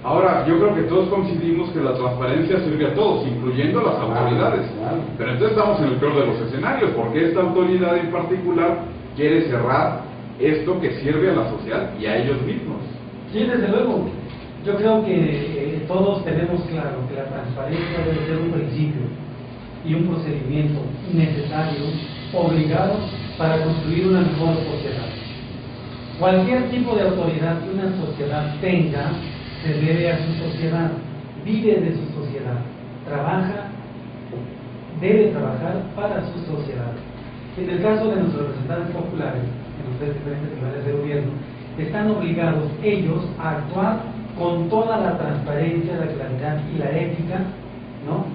Ahora, yo creo que todos coincidimos que la transparencia sirve a todos, incluyendo a las autoridades. Claro. Pero entonces estamos en el peor de los escenarios, porque esta autoridad en particular quiere cerrar esto que sirve a la sociedad y a ellos mismos. Sí, desde luego. Yo creo que todos tenemos claro que la transparencia debe ser un principio y un procedimiento necesario, obligado, para construir una mejor sociedad. Cualquier tipo de autoridad que una sociedad tenga se debe a su sociedad. vive de su sociedad, debe trabajar para su sociedad. En el caso de nuestros representantes populares, en los tres diferentes niveles de gobierno, están obligados ellos a actuar con toda la transparencia, la claridad y la ética, ¿no?,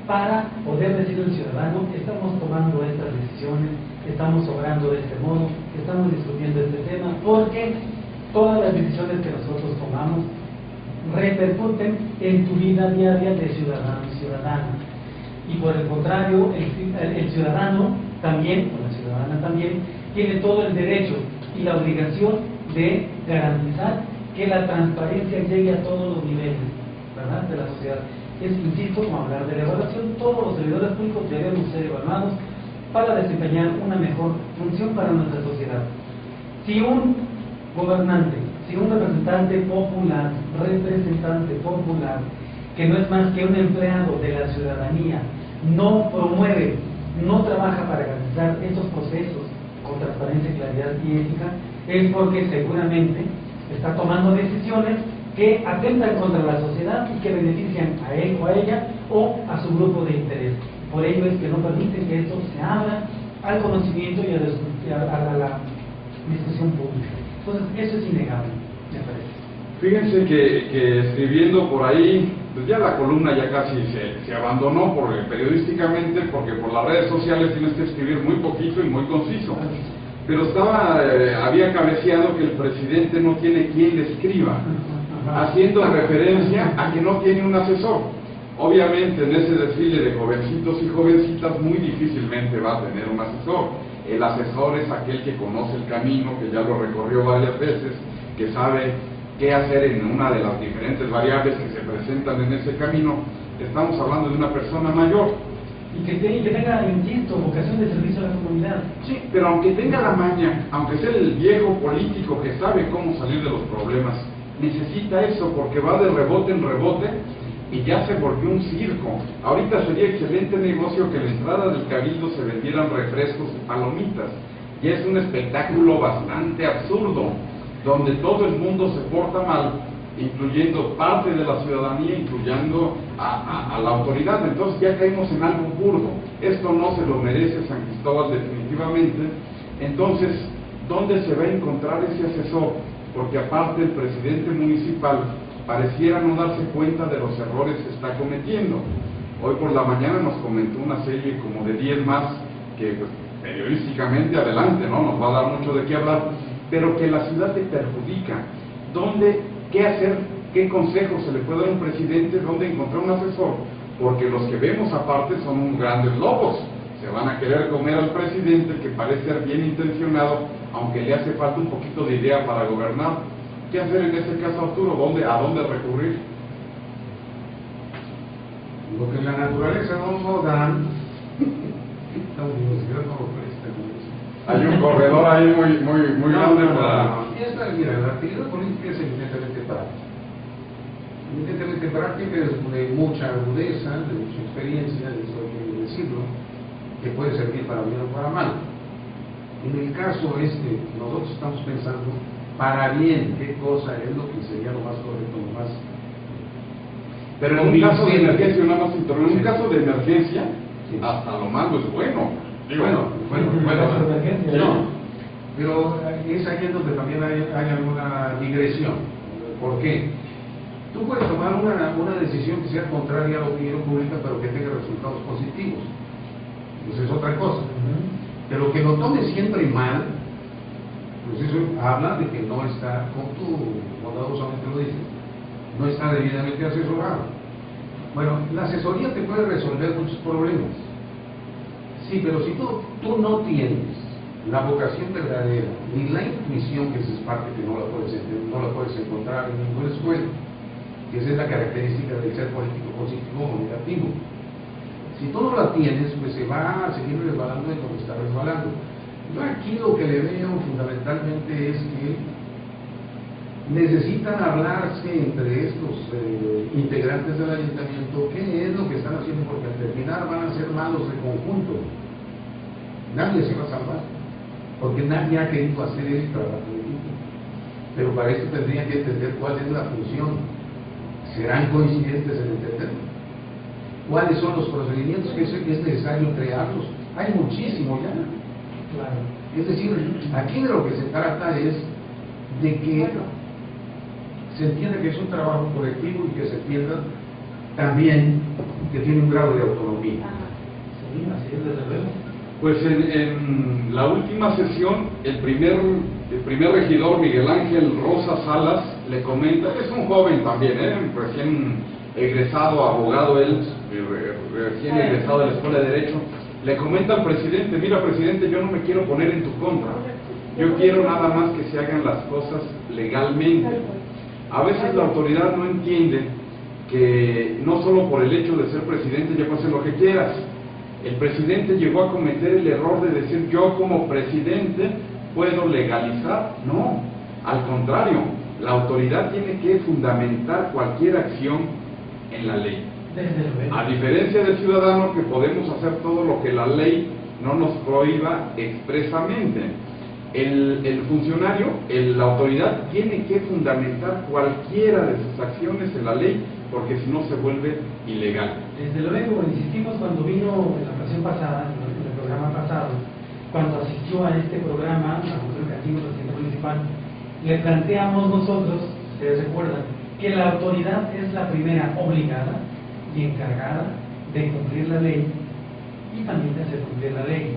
para poder decirle al ciudadano: estamos tomando estas decisiones, estamos obrando de este modo, estamos discutiendo este tema, porque todas las decisiones que nosotros tomamos repercuten en tu vida diaria de ciudadano y ciudadana. Y por el contrario, el ciudadano también, o la ciudadana también, tiene todo el derecho y la obligación de garantizar que la transparencia llegue a todos los niveles, ¿verdad?, de la sociedad. Es, insisto, como hablar de la evaluación. Todos los servidores públicos debemos ser evaluados para desempeñar una mejor función para nuestra sociedad. Si un gobernante, si un representante popular, que no es más que un empleado de la ciudadanía, no promueve, no trabaja para garantizar estos procesos con transparencia, claridad y ética, es porque seguramente está tomando decisiones que atentan contra la sociedad y que benefician a él o a ella o a su grupo de interés. Por ello es que no permiten que esto se abra al conocimiento y a la discusión pública. Entonces, eso es innegable, me parece. Fíjense que escribiendo por ahí, pues ya la columna ya casi se abandonó periodísticamente, porque por las redes sociales tienes que escribir muy poquito y muy conciso. Pero había cabeceado que el presidente no tiene quien le escriba, haciendo referencia a que no tiene un asesor. Obviamente en ese desfile de jovencitos y jovencitas muy difícilmente va a tener un asesor. El asesor es aquel que conoce el camino, que ya lo recorrió varias veces, que sabe qué hacer en una de las diferentes variables que se presentan en ese camino. Estamos hablando de una persona mayor. Y que tenga, insisto, vocación de servicio a la comunidad. Sí, pero aunque tenga la maña, aunque sea el viejo político que sabe cómo salir de los problemas, necesita eso, porque va de rebote en rebote y ya se volvió un circo. Ahorita sería excelente negocio que en la entrada del cabildo se vendieran refrescos y palomitas. Y es un espectáculo bastante absurdo, donde todo el mundo se porta mal, incluyendo parte de la ciudadanía, incluyendo a la autoridad. Entonces ya caímos en algo burdo. Esto no se lo merece San Cristóbal definitivamente. Entonces, ¿dónde se va a encontrar ese asesor? Porque aparte el presidente municipal pareciera no darse cuenta de los errores que está cometiendo. Hoy por la mañana nos comentó una serie como de 10 más que pues, periodísticamente adelante, ¿no? Nos va a dar mucho de qué hablar, pero que la ciudad te perjudica. ¿Qué hacer? ¿Qué consejo se le puede dar a un presidente? ¿Dónde encontrar un asesor? Porque los que vemos aparte son unos grandes lobos. Se van a querer comer al presidente, que parece ser bien intencionado, aunque le hace falta un poquito de idea para gobernar. ¿Qué hacer en este caso, Arturo? ¿A dónde recurrir? Lo que la naturaleza no nos da, hay un corredor ahí muy grande para... Mira, la actividad política es evidentemente práctica. Evidentemente práctica es de mucha agudeza, de mucha experiencia, de eso hay que decirlo, que puede servir para bien o para mal. En el caso nosotros estamos pensando para bien, qué cosa es lo que sería lo más correcto, lo más... Pero en un caso de emergencia, en un caso de emergencia, sí, hasta lo malo es bueno. No, pero es ahí donde también hay alguna digresión. ¿Por qué? Tú puedes tomar una decisión que sea contraria a la opinión pública, pero que tenga resultados positivos. Pues es otra cosa. Pero que lo tomes siempre mal, pues eso habla de que no está, como tú bondadosamente lo dices, no está debidamente asesorado. Bueno, la asesoría te puede resolver muchos problemas. Sí, pero si tú no tienes la vocación verdadera, ni la intuición, que es parte que no la puedes encontrar en ninguna escuela, que esa es la característica del ser político positivo o negativo. Si tú no la tienes, pues se va a seguir resbalando de como está resbalando. Yo aquí lo que le veo fundamentalmente es que necesitan hablarse entre estos integrantes del ayuntamiento qué es lo que están haciendo, porque al terminar van a ser malos de conjunto. Nadie se va a salvar, porque nadie ha querido hacer el trabajo de equipo. Pero para eso tendrían que entender cuál es la función. ¿Serán coincidentes en entenderlo? ¿Cuáles son los procedimientos que es necesario crearlos? Hay muchísimo ya. Claro. Es decir, aquí de lo que se trata es de que se entienda que es un trabajo colectivo y que se entienda también que tiene un grado de autonomía. Sí, así es, desde luego. Pues en la última sesión, el primer regidor, Miguel Ángel Rosa Salas, le comenta, es un joven también, recién egresado, abogado él, recién egresado de la Escuela de Derecho, le comenta al presidente, mira presidente, yo no me quiero poner en tu contra, yo quiero nada más que se hagan las cosas legalmente. A veces la autoridad no entiende que no solo por el hecho de ser presidente ya puedes hacer lo que quieras. El presidente llegó a cometer el error de decir yo como presidente puedo legalizar. No, al contrario, la autoridad tiene que fundamentar cualquier acción en la ley. Desde luego. A diferencia del ciudadano que podemos hacer todo lo que la ley no nos prohíba expresamente. El funcionario, la autoridad tiene que fundamentar cualquiera de sus acciones en la ley, porque si no se vuelve ilegal. Desde luego, insistimos cuando vino en la ocasión pasada, en el programa pasado, cuando asistió a este programa, a José Castillo, presidente municipal, le planteamos nosotros, ustedes recuerdan, que la autoridad es la primera obligada y encargada de cumplir la ley y también de hacer cumplir la ley.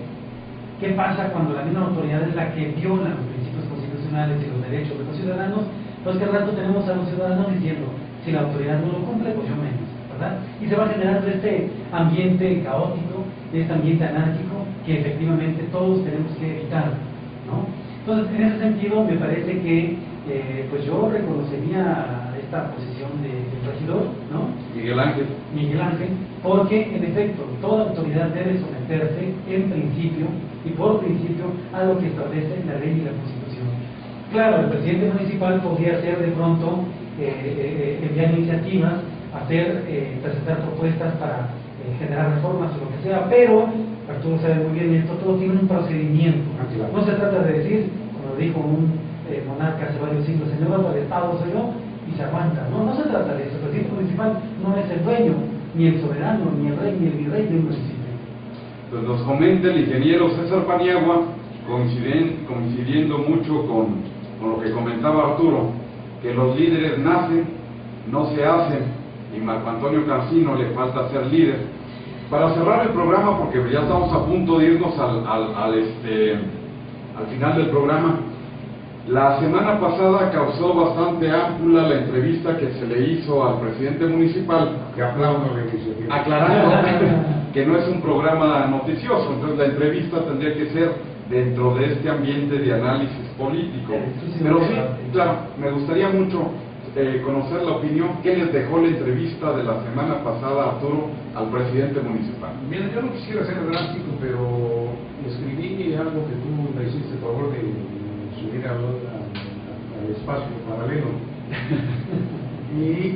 ¿Qué pasa cuando la misma autoridad es la que viola los principios constitucionales y los derechos de los ciudadanos? Pues que al rato tenemos a los ciudadanos diciendo, si la autoridad no lo cumple, pues yo menos, ¿verdad? Y se va generando este ambiente caótico, este ambiente anárquico que efectivamente todos tenemos que evitar, ¿no? Entonces, en ese sentido, me parece que pues yo reconocería esta posición del regidor, ¿no? Miguel Ángel, porque en efecto, toda autoridad debe someterse en principio y por principio a lo que establece la ley y la Constitución. Claro, el presidente municipal podría hacer de pronto enviar iniciativas, presentar propuestas para generar reformas o lo que sea, pero Arturo sabe muy bien esto, todo tiene un procedimiento. Claro. No se trata de decir, como dijo un monarca hace varios siglos, en Europa el Estado soy yo y se aguanta. No se trata de eso. El presidente municipal no es el dueño, ni el soberano, ni el rey, ni el virrey de un municipio. pues nos comenta el ingeniero César Paniagua, coincidiendo mucho con lo que comentaba Arturo, que los líderes nacen, no se hacen, y Marco Antonio Cancino le falta ser líder. Para cerrar el programa, porque ya estamos a punto de irnos al final del programa, la semana pasada causó bastante ámpula la entrevista que se le hizo al presidente municipal, Que aplaudo la iniciativa. aclarando que no es un programa noticioso, entonces la entrevista tendría que ser dentro de este ambiente de análisis político. Pero sí, claro, me gustaría mucho conocer la opinión que les dejó la entrevista de la semana pasada, Arturo, al presidente municipal. Mira, yo no quisiera ser drástico, pero escribí algo que tú me hiciste el favor de subir al espacio paralelo. Y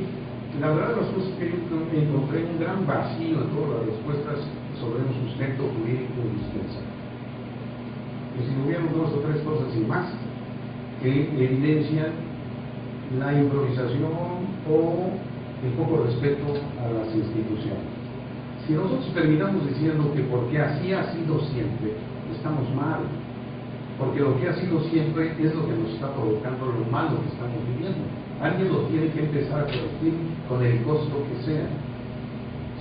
la verdad de las cosas que yo encontré un gran vacío en todas las respuestas sobre un sustento jurídico indispensable. Y si hubieran dos o tres cosas y más que evidencian la improvisación o el poco respeto a las instituciones. Si nosotros terminamos diciendo que porque así ha sido siempre, estamos mal, porque lo que ha sido siempre es lo que nos está provocando lo malo que estamos viviendo. Alguien lo tiene que empezar a corregir con el costo que sea.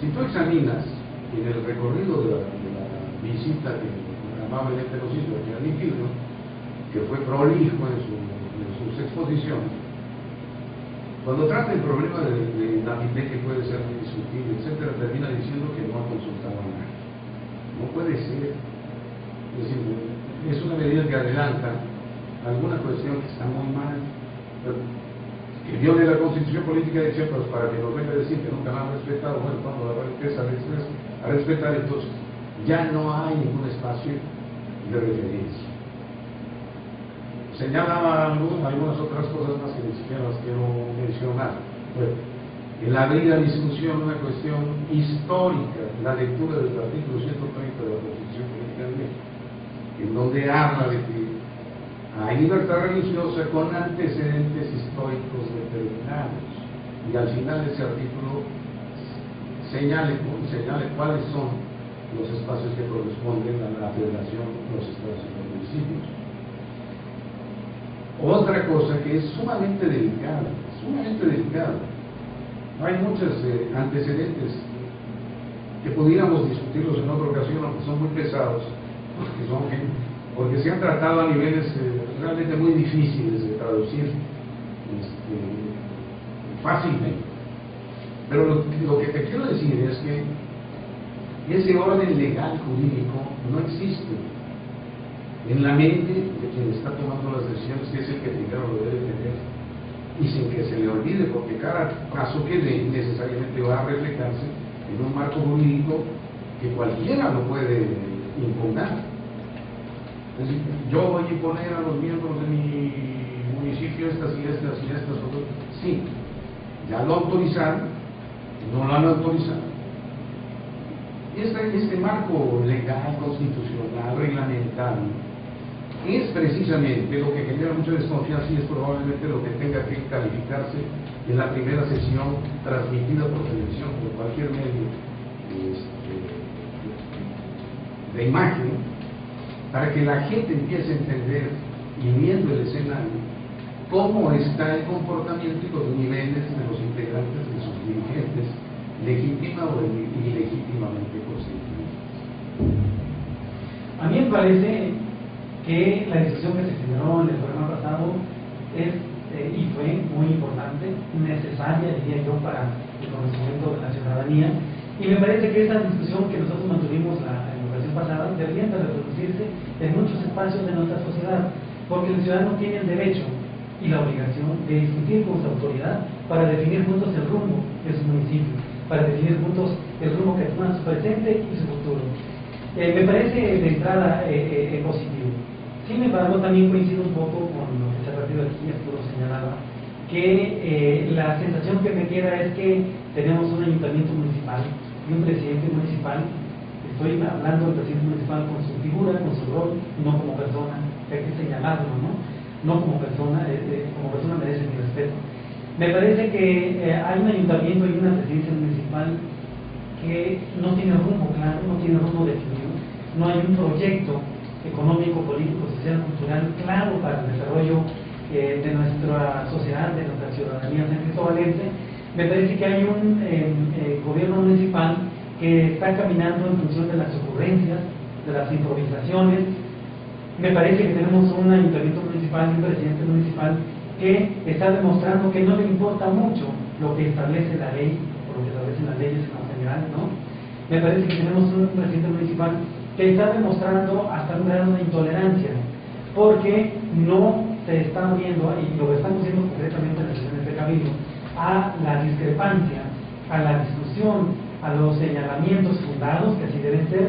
Si tú examinas en el recorrido de la visita que amablemente nos hizo aquí a Limpio, que fue prolijo en sus exposiciones, cuando trata el problema de la MIPE, que puede ser muy discutible, etcétera, termina diciendo que no ha consultado a nadie. No puede ser. Es decir, es una medida que adelanta alguna cuestión que está muy mal, que viole la Constitución Política de Chiapas para que nos venga a decir que nunca la han respetado. Bueno, cuando la empieza a respetar, entonces ya no hay ningún espacio de referencia. Señala algunas otras cosas más que ni siquiera las quiero mencionar. Bueno, el abrir a discusión una cuestión histórica, la lectura del artículo 130 de la Constitución Política de México, en donde habla de que hay libertad religiosa con antecedentes históricos determinados. y al final de ese artículo señale cuáles son los espacios que corresponden a la federación, los estados y los municipios. Otra cosa que es sumamente delicada, hay muchos antecedentes que pudiéramos discutirlos en otra ocasión, aunque son muy pesados, porque se han tratado a niveles realmente muy difíciles de traducir fácilmente. Pero lo que te quiero decir es que ese orden legal jurídico no existe en la mente de quien está tomando las decisiones, que es el que primero lo debe tener, y sin que se le olvide, porque cada caso que dé necesariamente va a reflejarse en un marco jurídico que cualquiera lo puede impugnar. Es decir, yo voy a imponer a los miembros de mi municipio estas y estas y estas otras. Sí, ya lo autorizaron, no lo han autorizado. Este marco legal, constitucional, reglamentario, es precisamente lo que genera mucha desconfianza y es probablemente lo que tenga que calificarse en la primera sesión transmitida por televisión, por cualquier medio de imagen, para que la gente empiece a entender, y viendo el escenario, cómo está el comportamiento y los niveles de los integrantes de sus dirigentes, legítima o ilegítimamente constituidos. A mí me parece que la discusión que se generó en el programa pasado es y fue muy importante, necesaria, diría yo, para el conocimiento de la ciudadanía, y me parece que esa discusión que nosotros mantuvimos en la ocasión pasada debería de reproducirse en muchos espacios de nuestra sociedad, porque el ciudadano tiene el derecho y la obligación de discutir con su autoridad para definir juntos el rumbo de su municipio, para definir juntos el rumbo que toma su presente y su futuro. Me parece de entrada positivo. Sin embargo, también coincido un poco con lo que se ha repetido aquí, Arturo señalaba, que la sensación que me queda es que tenemos un ayuntamiento municipal y un presidente municipal. Estoy hablando del presidente municipal con su figura, con su rol, no como persona, que hay que señalarlo, no como persona merece mi respeto. Me parece que hay un ayuntamiento y una presidencia municipal que no tiene rumbo claro, no tiene rumbo definido, no hay un proyecto económico, político, social, cultural claro para el desarrollo de nuestra sociedad, de nuestra ciudadanía san cristobalense. Me parece que hay un gobierno municipal que está caminando en función de las ocurrencias, de las improvisaciones. Me parece que tenemos un ayuntamiento municipal y un presidente municipal que está demostrando que no le importa mucho lo que establece la ley, o lo que establecen las leyes en general, ¿no? Me parece que tenemos un presidente municipal que está demostrando hasta un grado de intolerancia, porque no se está abriendo, y lo estamos viendo concretamente en las sesiones de Cabildo, a la discrepancia, a la discusión, a los señalamientos fundados, que así deben ser,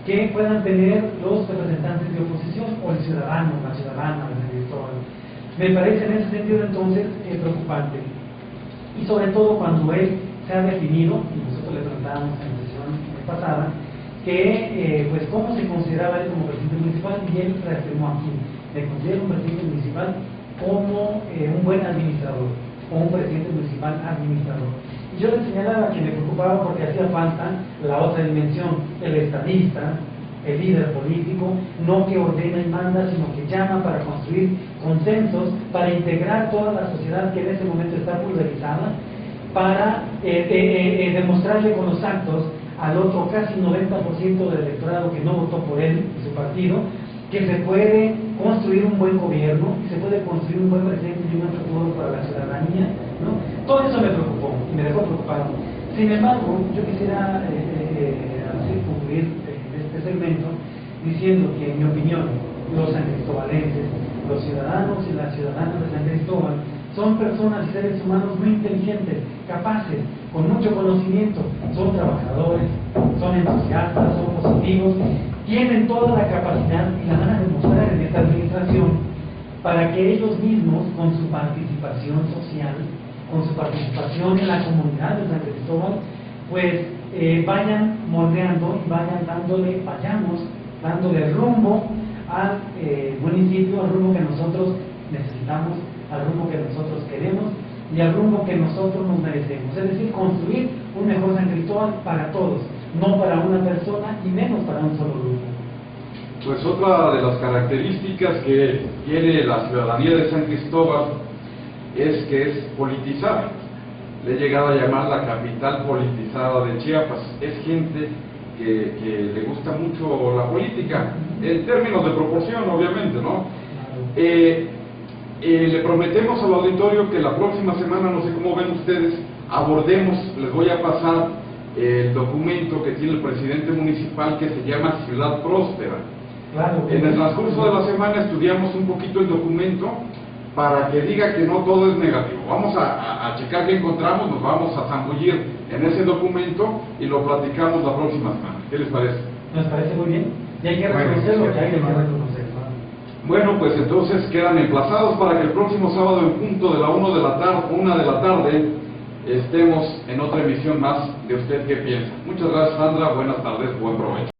que puedan tener los representantes de oposición o el ciudadano, la ciudadana, el elector. Me parece en ese sentido entonces preocupante, y sobre todo cuando él se ha definido, y nosotros le preguntábamos en la sesión pasada, que pues cómo se consideraba él como presidente municipal, y él reafirmó aquí: me considero un presidente municipal como un buen administrador, o un presidente municipal administrador. Y yo le señalaba que me preocupaba porque hacía falta la otra dimensión, el estadista, el líder político, no que ordena y manda, sino que llama para construir consensos, para integrar toda la sociedad que en ese momento está pulverizada, para demostrarle con los actos al otro casi 90% del electorado que no votó por él y su partido, que se puede construir un buen gobierno, que se puede construir un buen presente y un buen futuro para la ciudadanía, ¿no? Todo eso me preocupó y me dejó preocupado. Sin embargo, yo quisiera concluir este segmento diciendo que, en mi opinión, los san cristobalenses, los ciudadanos y las ciudadanas de San Cristóbal, son personas y seres humanos muy inteligentes, capaces, con mucho conocimiento, son trabajadores, son entusiastas, son positivos, tienen toda la capacidad y la van a demostrar en esta administración para que ellos mismos, con su participación social, con su participación en la comunidad de San Cristóbal, pues vayan moldeando y vayamos dándole rumbo al municipio, al rumbo que nosotros necesitamos, al rumbo que nosotros queremos, y al rumbo que nosotros nos merecemos. Es decir, construir un mejor San Cristóbal para todos, no para una persona y menos para un solo grupo. Pues otra de las características que tiene la ciudadanía de San Cristóbal es que es politizada. Le he llegado a llamar la capital politizada de Chiapas. Es gente que le gusta mucho la política, en términos de proporción, obviamente, ¿no? Le prometemos al auditorio que la próxima semana, no sé cómo ven ustedes, abordemos, les voy a pasar el documento que tiene el presidente municipal que se llama Ciudad Próspera. Claro. En el transcurso de la semana estudiamos un poquito el documento para que diga que no todo es negativo. Vamos a checar qué encontramos, nos vamos a zambullir en ese documento y lo platicamos la próxima semana. ¿Qué les parece? Nos parece muy bien. Y hay que reconocer lo que hay que reconocer. Bueno, pues entonces quedan emplazados para que el próximo sábado en punto de la 1 de la tarde estemos en otra emisión más de Usted Qué Piensa. Muchas gracias, Sandra. Buenas tardes, buen provecho.